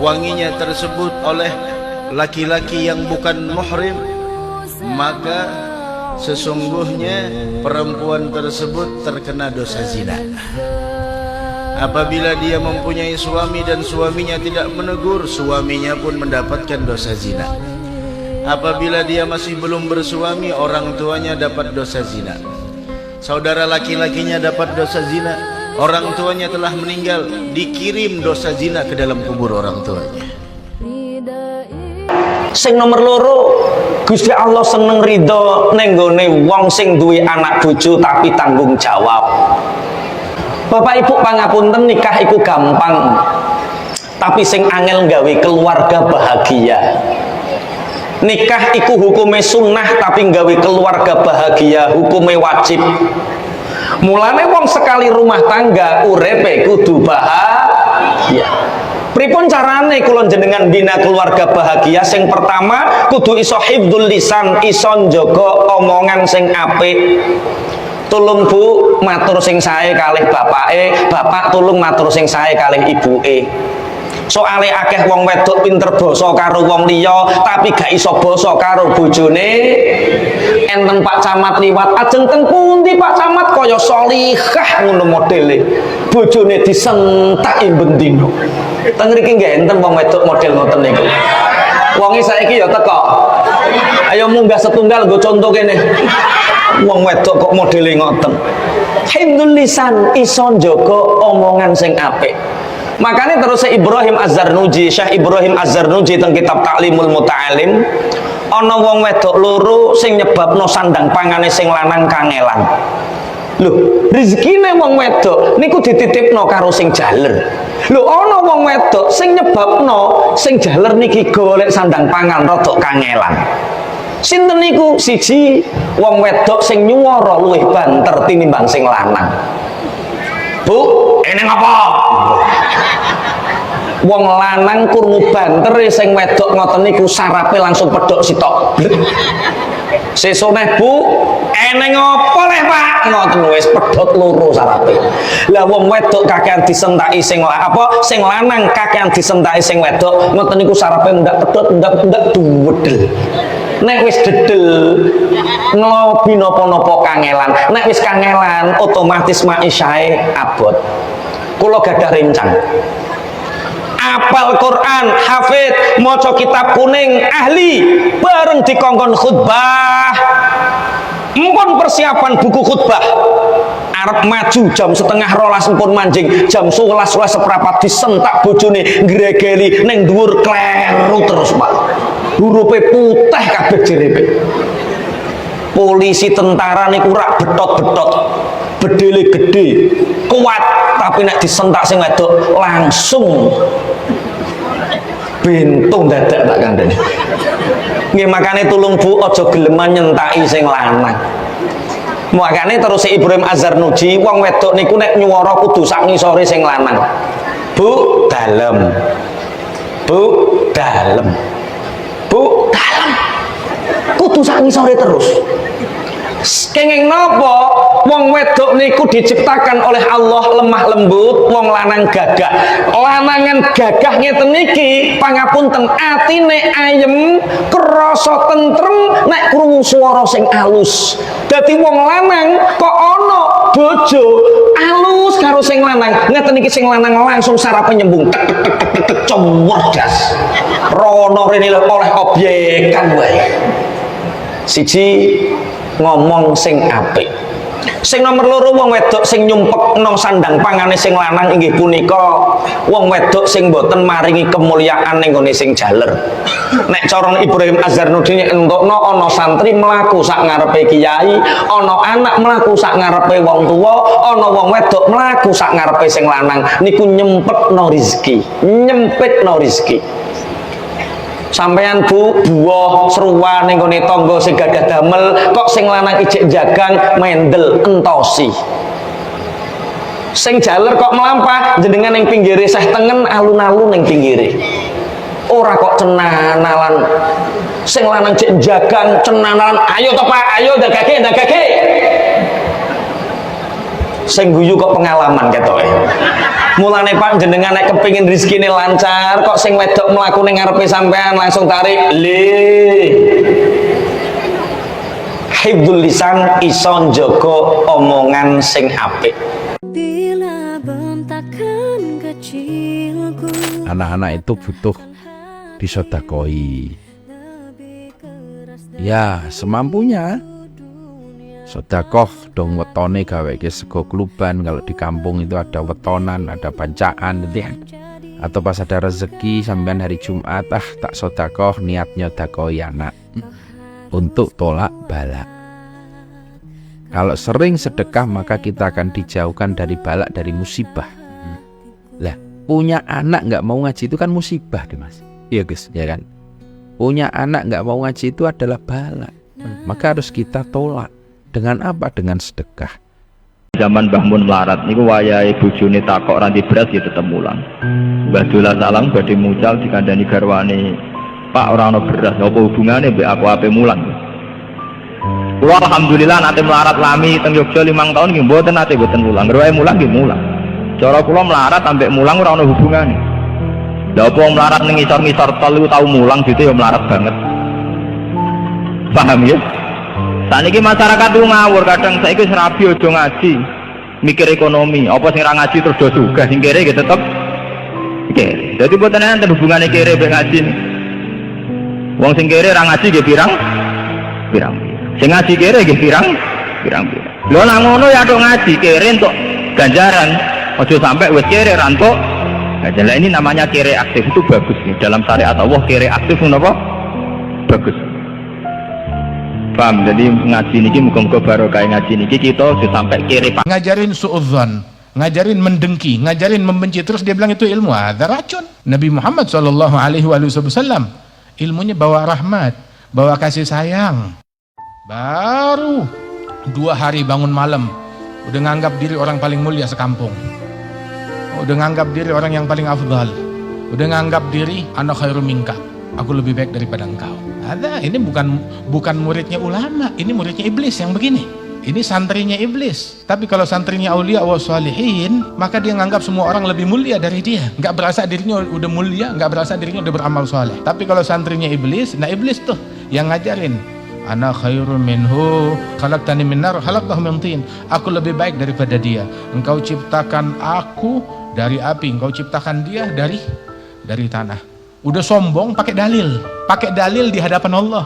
wanginya tersebut oleh laki-laki yang bukan muhrim, maka sesungguhnya perempuan tersebut terkena dosa zina. Apabila dia mempunyai suami dan suaminya tidak menegur, suaminya pun mendapatkan dosa zina. Apabila dia masih belum bersuami, orang tuanya dapat dosa zina. Saudara laki-lakinya dapat dosa zina. Orang tuanya telah meninggal, dikirim dosa zina ke dalam kubur orang tuanya. Sing nomor loro, Gusti Allah seneng ridho nenggone wong sing duwe anak bojo tapi tanggung jawab. Bapak Ibu pangapunten, nikah iku gampang, tapi sing angel gawe keluarga bahagia. Nikah iku hukume sunnah tapi gawe keluarga bahagia hukume wajib. Mulane wong sekali rumah tangga urepe kudu bahagia. Pripun carane kula jenengan bina keluarga bahagia? Sing pertama kudu iso hifdzul lisan, iso njaga omongan sing apik. Tulung Bu matur sing sae kalih bapake, bapak tulung matur sing sae kalih ibuke. Soale akeh wong wedok pinter basa karo wong liya tapi gak iso basa karo bojone. Enten Pak Camat liwat, ajeng teng pundi Pak Camat kaya sholihah ngono modele. Bojone disentaki bendino. Teng mriki nggih enten wong wedok model ngoten niku. Wonge saiki ya teko. Ayo munggah setunggal nggo contoh kene. Wong wedok kok modele ngoten. Hifdzul lisan, iso njaga omongan sing apik. Makanya terus Ibrahim Az-Zarnuji, Syekh Ibrahim Az-Zarnuji teng kitab Ta'limul Muta'alim, ana wong wedok loro sing nyebabno sandang pangane sing lanang kangelan. Lho, rezekine wong wedok niku dititipno karo sing jaler. Lho, ana wong wedok sing nyebabno sing jaler niki golek sandang pangan rada kangelan. Sinten niku? Siji wong wedok sing nyuwara luwih banter tinimbang sing lanang. Bu, eneng apa? Wong lanang krungu banter sing wedok ngoten niku sarape langsung pedhok sitok. Sesone Bu, eneng apa leh Pak? Ngoten wis pedhot loro sarape. Lah wong wedok kakean disentaki sing sing lanang kakean disentaki sing wedok, ngoten niku sarape ndak pedhot ndak duwedel. Nek wis dedel ngelobi napa-napa kangelan. Nek wis kangelan otomatis maisyae abot. Kula gadah rencang. Apal Quran, hafid, maca kitab kuning, ahli, bareng dikongkon khutbah. Empun persiapan buku khutbah. Arep maju jam 11:30 empun manjing, jam 11 seprapat disentak bojone gregeli ning dhuwur kleru terus Pak. Hurufe putih kabeh jerepe. Polisi tentara niku rak betot-betot. Bedele gede, kuat, tapi nek disentak sing wedok langsung bentung dadak tak kandhani. Nggih makane tulung Bu aja geleman nyentaki sing lanang. Makane terus Ibrahim Az-Zarnuji wong wedok niku nek nyuwara kudu sak ngisore sing lanang. Bu, dalem. Bu, dalem. Bu, dalem. Kudu sak ngisore terus. Kenging napa wong wedok niku diciptakan oleh Allah lemah lembut, wong lanang gagah. Lanangan gagah ngeten niki pangapunten atine ayem, krasa tentrem nek krungu swara sing alus. Dadi wong lanang kok ana bojo alus karo sing lanang. Ngeten niki sing lanang langsung sarape nyembung tek tek tek tek comordas. Rono rene oleh obyekan wae. Siji ngomong sing apik. Sing nomor loro wong wedok sing nyumpek nang sandang pangane sing lanang inggih punika wong wedok sing boten maringi kemuliaan ning gone sing jaler. Nek cara Ibrahim Az-Zarnuji entokno ana santri mlaku sak ngarepe kiai, ana anak mlaku sak ngarepe wong tuwa, ana wong wedok mlaku sak ngarepe sing lanang niku nyempetno rezeki, nyempitno rezeki. Sampeyan Bu buah seruan ning gone tangga sing gadah damel kok sing lanang ijek jagang mendel entosi. Sing jaler kok melampah jenengan ning pinggire seh tengen alun-alun ning pinggire. Ora kok cenanalan. Sing lanang jek jagang cenanalan, ayo to Pak, ayo dagake. Sing guyu kok pengalaman ketoke. Mulane Pak jenengan nek kepengin rezekine lancar kok sing wedok mlaku ning ngarepe sampean langsung tarik le. Hifdzul lisan iso njaga omongan sing apik. Anak-anak itu butuh disedekoi. Ya, semampunya. Sedekah dong wetone gawe ke sego kluban. Kalau di kampung itu ada wetonan, ada bancaan gitu ya. Atau pas ada rezeki sampean hari Jumat tak sedekah niatnya dakoi anak untuk tolak bala. Kalau sering sedekah maka kita akan dijauhkan dari bala, dari musibah. Lah, punya anak nggak mau ngaji itu kan musibah deh Mas. Iya guys, ya kan. Punya anak nggak mau ngaji itu adalah bala. Maka harus kita tolak. Dengan apa? Dengan sedekah. Zaman Mbah Mun melarat niku wayahe bojone takok ranti beras ya tetep mulang. Mbah Dola Salang badhe mucal dikandani garwane, "Pak, ora ana beras, apa hubungane mbek aku ape mulang?" Kula alhamdulillah nate melarat lami teng Yogya 5 tahun nggih mboten nate mboten mulang. Ngeroe mulang nggih mulang. Cara kula melarat ambek mulang ora ana hubungane. Lah apa melarat ning ngisor-ngisor tol iku tau mulang gitu ya melarat banget. Paham ya? Saniki masyarakat itu ngawur, kadang saiki wis rabi aja ngaji, mikir ekonomi. Apa sing ra ngaji terus do sugih, sing kere nggih tetep kere. Dadi mboten enten hubungane kere mek ngaji. Wong sing kere ra ngaji nggih pirang? Sing ngaji kere nggih pirang? Lho nek ngono ya tok ngaji kere entuk ganjaran. Aja sampai wis kere ra entuk. Nah, ini namanya kere aktif, itu bagus nih. Dalam syariat Allah kere aktif menapa? Bagus. Paham? Jadi ngaji niki muga-muga barokah ngaji niki kita sampai kiri Pak. Ngajarin suudzon, ngajarin mendengki, ngajarin membenci, terus dia bilang itu ilmu ada racun. Nabi Muhammad SAW ilmunya bawa rahmat, bawa kasih sayang. Baru 2 hari bangun malam udah nganggap diri orang paling mulia sekampung, udah nganggap diri orang yang paling afdal, udah nganggap diri ana khairum minka, aku lebih baik daripada engkau. Ada, ini bukan muridnya ulama, ini muridnya iblis yang begini. Ini santrinya iblis. Tapi kalau santrinya aulia wa shalihin, maka dia nganggap semua orang lebih mulia dari dia. Nggak berasa dirinya udah mulia, nggak berasa dirinya udah beramal soleh. Tapi kalau santrinya iblis, nah iblis tuh yang ngajarin, ana khairun minhu khalaqtani min nar khalaqtahu min tin. Aku lebih baik daripada dia. Engkau ciptakan aku dari api, engkau ciptakan dia dari tanah. Udah sombong pakai dalil di hadapan Allah.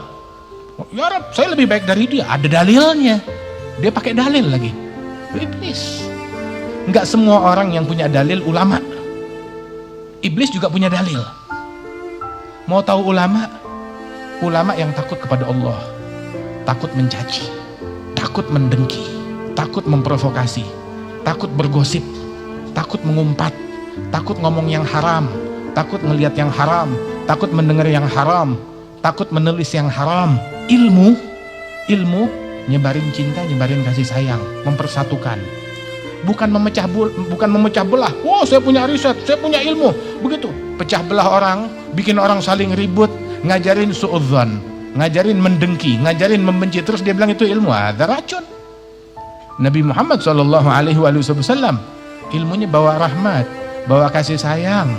Ya Rabb, saya lebih baik dari dia. Ada dalilnya. Dia pakai dalil lagi. Iblis. Enggak semua orang yang punya dalil ulama. Iblis juga punya dalil. Mau tahu ulama? Ulama yang takut kepada Allah, takut mencaci, takut mendengki, takut memprovokasi, takut bergosip, takut mengumpat, takut ngomong yang haram, takut ngelihat yang haram, takut mendengar yang haram, takut menulis yang haram. Ilmu nyebarin cinta, nyebarin kasih sayang, mempersatukan, bukan memecah belah. Oh, saya punya riset, saya punya ilmu, begitu pecah belah orang, bikin orang saling ribut, ngajarin suudzon, ngajarin mendengki, ngajarin membenci, terus dia bilang itu ilmu. Ada racun. Nabi Muhammad SAW ilmunya bawa rahmat, bawa kasih sayang,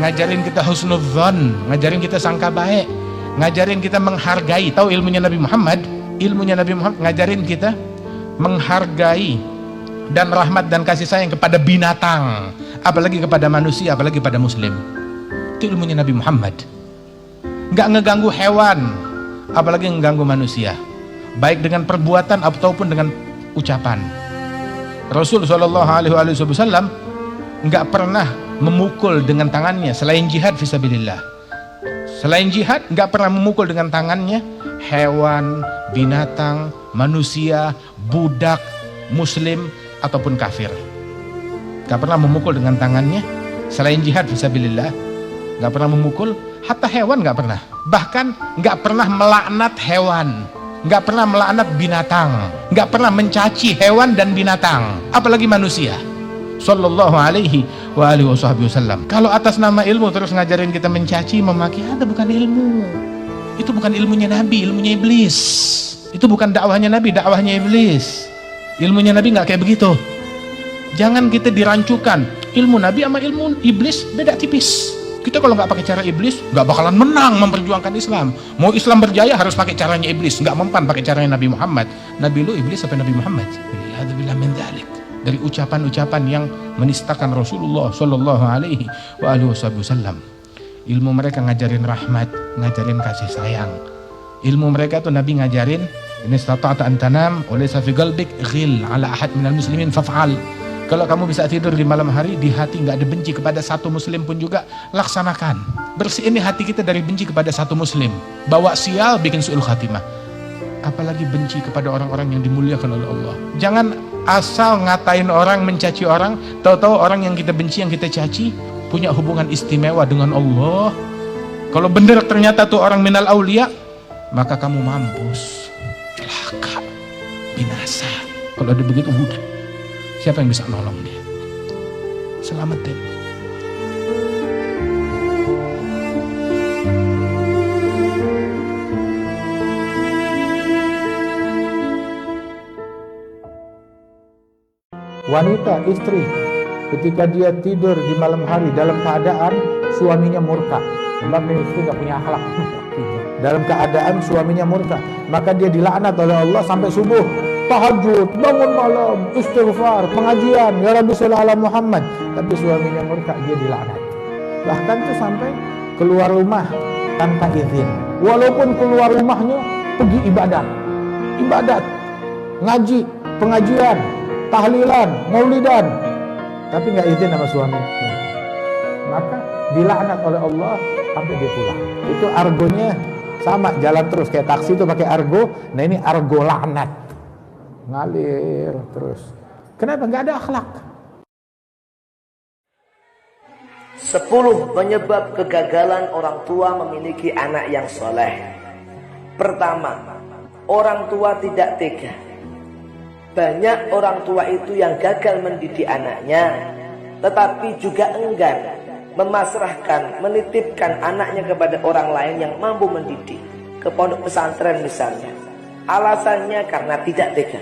ngajarin kita husnudzon, ngajarin kita sangka baik, ngajarin kita menghargai. Tahu ilmunya Nabi Muhammad? Ilmunya Nabi Muhammad ngajarin kita menghargai dan rahmat dan kasih sayang kepada binatang, apalagi kepada manusia, apalagi pada muslim. Itu ilmunya Nabi Muhammad. Nggak ngeganggu hewan, apalagi ngeganggu manusia, baik dengan perbuatan ataupun dengan ucapan. Rasul SAW nggak pernah memukul dengan tangannya selain jihad fisabilillah. Selain jihad nggak pernah memukul dengan tangannya hewan, binatang, manusia, budak, muslim ataupun kafir. Nggak pernah memukul dengan tangannya selain jihad fisabilillah. Nggak pernah memukul, hatta hewan nggak pernah. Bahkan nggak pernah melaknat hewan, nggak pernah melaknat binatang, nggak pernah mencaci hewan dan binatang, apalagi manusia. Sallallahu alaihi wa alihi wasallam. Kalau atas nama ilmu terus ngajarin kita mencaci, memaki, itu bukan ilmu. Itu bukan ilmunya Nabi, ilmunya iblis. Itu bukan dakwahnya Nabi, dakwahnya iblis. Ilmunya Nabi nggak kayak begitu. Jangan kita dirancukan. Ilmu Nabi sama ilmu iblis beda tipis. Kita kalau nggak pakai cara iblis, nggak bakalan menang memperjuangkan Islam. Mau Islam berjaya harus pakai caranya iblis, nggak mempan pakai caranya Nabi Muhammad. Nabi lu iblis apa Nabi Muhammad? Alhamdulillah min dzalik. Dari ucapan-ucapan yang menistakan Rasulullah Shallallahu Alaihi Wasallam. Ilmu mereka ngajarin rahmat, ngajarin kasih sayang. Ilmu mereka tuh Nabi ngajarin, ini stata'ata an tanam walaysa fi qalbik ghil ala ahad minal muslimin faf'al. Kalau kamu bisa tidur di malam hari, di hati nggak ada benci kepada satu muslim pun juga, laksanakan. Bersihin hati kita dari benci kepada satu muslim. Bawa sial bikin su'ul khatimah. Apalagi benci kepada orang-orang yang dimuliakan oleh Allah. Jangan asal ngatain orang, mencaci orang, tahu-tahu orang yang kita benci, yang kita caci punya hubungan istimewa dengan Allah. Kalau benar ternyata tuh orang minal aulia, maka kamu mampus, celaka, binasa. Kalau ada begitu, udah, siapa yang bisa nolong dia? Selamatin. Wanita, istri, ketika dia tidur di malam hari dalam keadaan suaminya murka, sebab istri nggak punya akhlak, dalam keadaan suaminya murka, maka dia dilaknat oleh Allah sampai subuh. Tahajud, bangun malam, istighfar, pengajian, ya Rabbi sholli ala Muhammad, tapi suaminya murka, dia dilaknat. Bahkan tuh sampai keluar rumah tanpa izin, walaupun keluar rumahnya pergi ibadat, ngaji, pengajian, tahlilan, maulidan, tapi nggak izin sama suami, maka dilaknat oleh Allah sampai dia pulang. Itu argonya sama, jalan terus kayak taksi itu pakai argo. Nah ini argo laknat, ngalir terus. Kenapa? Nggak ada akhlak. 10 penyebab kegagalan orang tua memiliki anak yang soleh. Pertama, orang tua tidak tega. Banyak orang tua itu yang gagal mendidik anaknya, tetapi juga enggan memasrahkan, menitipkan anaknya kepada orang lain yang mampu mendidik, ke pondok pesantren misalnya. Alasannya karena tidak tega.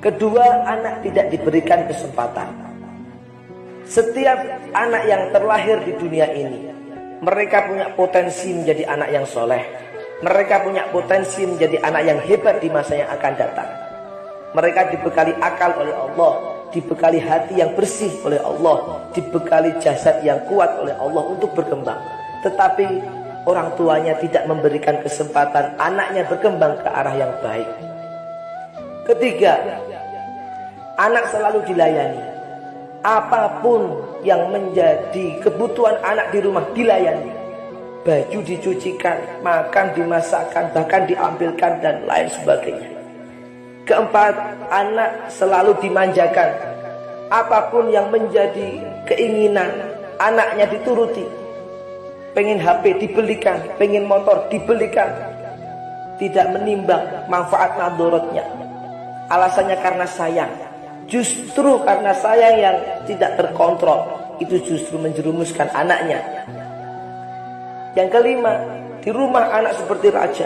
Kedua, anak tidak diberikan kesempatan. Setiap anak yang terlahir di dunia ini, mereka punya potensi menjadi anak yang soleh. Mereka punya potensi menjadi anak yang hebat di masa yang akan datang. Mereka dibekali akal oleh Allah, dibekali hati yang bersih oleh Allah, dibekali jasad yang kuat oleh Allah untuk berkembang. Tetapi orang tuanya tidak memberikan kesempatan anaknya berkembang ke arah yang baik. Ketiga, anak selalu dilayani. Apapun yang menjadi kebutuhan anak di rumah dilayani. Baju dicucikan, makan dimasakkan, bahkan diambilkan dan lain sebagainya. Keempat, anak selalu dimanjakan. Apapun yang menjadi keinginan anaknya dituruti. Pengen HP dibelikan, pengen motor dibelikan. Tidak menimbang manfaat madorotnya. Alasannya karena sayang. Justru karena sayang yang tidak terkontrol, itu justru menjerumuskan anaknya. Yang kelima, di rumah anak seperti raja.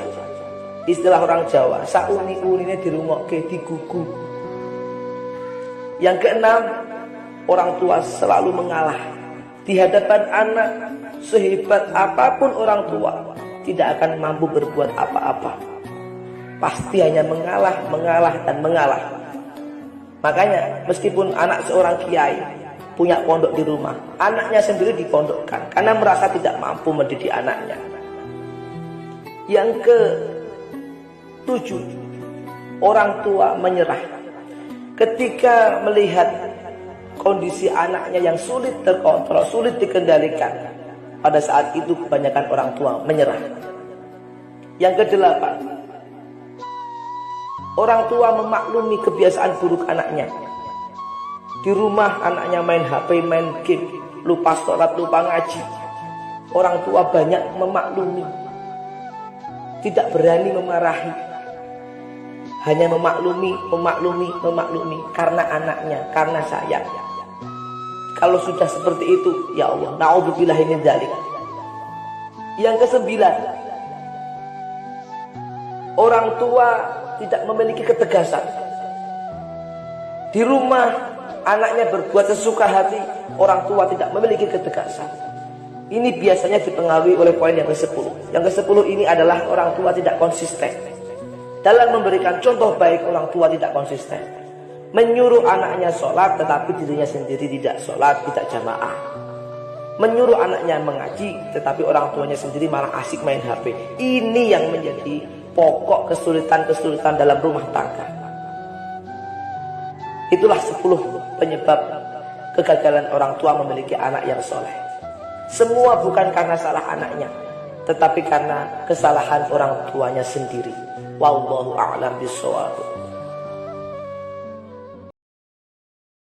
Istilah orang Jawa, sauni-unine dirumokke digugu. Yang keenam, orang tua selalu mengalah. Di hadapan anak, sehebat apapun orang tua, tidak akan mampu berbuat apa-apa. Pasti hanya mengalah, mengalah, dan mengalah. Makanya, meskipun anak seorang kiai punya pondok di rumah, anaknya sendiri dipondokkan karena merasa tidak mampu mendidik anaknya. Yang ke-7, orang tua menyerah. Ketika melihat kondisi anaknya yang sulit terkontrol, sulit dikendalikan, pada saat itu kebanyakan orang tua menyerah. Yang ke-8, orang tua memaklumi kebiasaan buruk anaknya. Di rumah anaknya main HP, main game, lupa sholat, lupa ngaji. Orang tua banyak memaklumi, tidak berani memarahi, hanya memaklumi karena anaknya, karena sayang. Kalau sudah seperti itu, ya Allah, na'udzubillahi min dzalik. Yang ke-9, orang tua tidak memiliki ketegasan. Di rumah anaknya berbuat sesuka hati, orang tua tidak memiliki ketegasan. Ini biasanya dipengaruhi oleh poin yang ke-10. Yang ke-10 ini adalah orang tua tidak konsisten. Dalam memberikan contoh baik, orang tua tidak konsisten. Menyuruh anaknya sholat, tetapi dirinya sendiri tidak sholat, tidak jamaah. Menyuruh anaknya mengaji, tetapi orang tuanya sendiri malah asik main HP. Ini yang menjadi pokok kesulitan-kesulitan dalam rumah tangga. Itulah 10 penyebab kegagalan orang tua memiliki anak yang soleh. Semua bukan karena salah anaknya, tetapi karena kesalahan orang tuanya sendiri. Wallahu a'lam bishawab.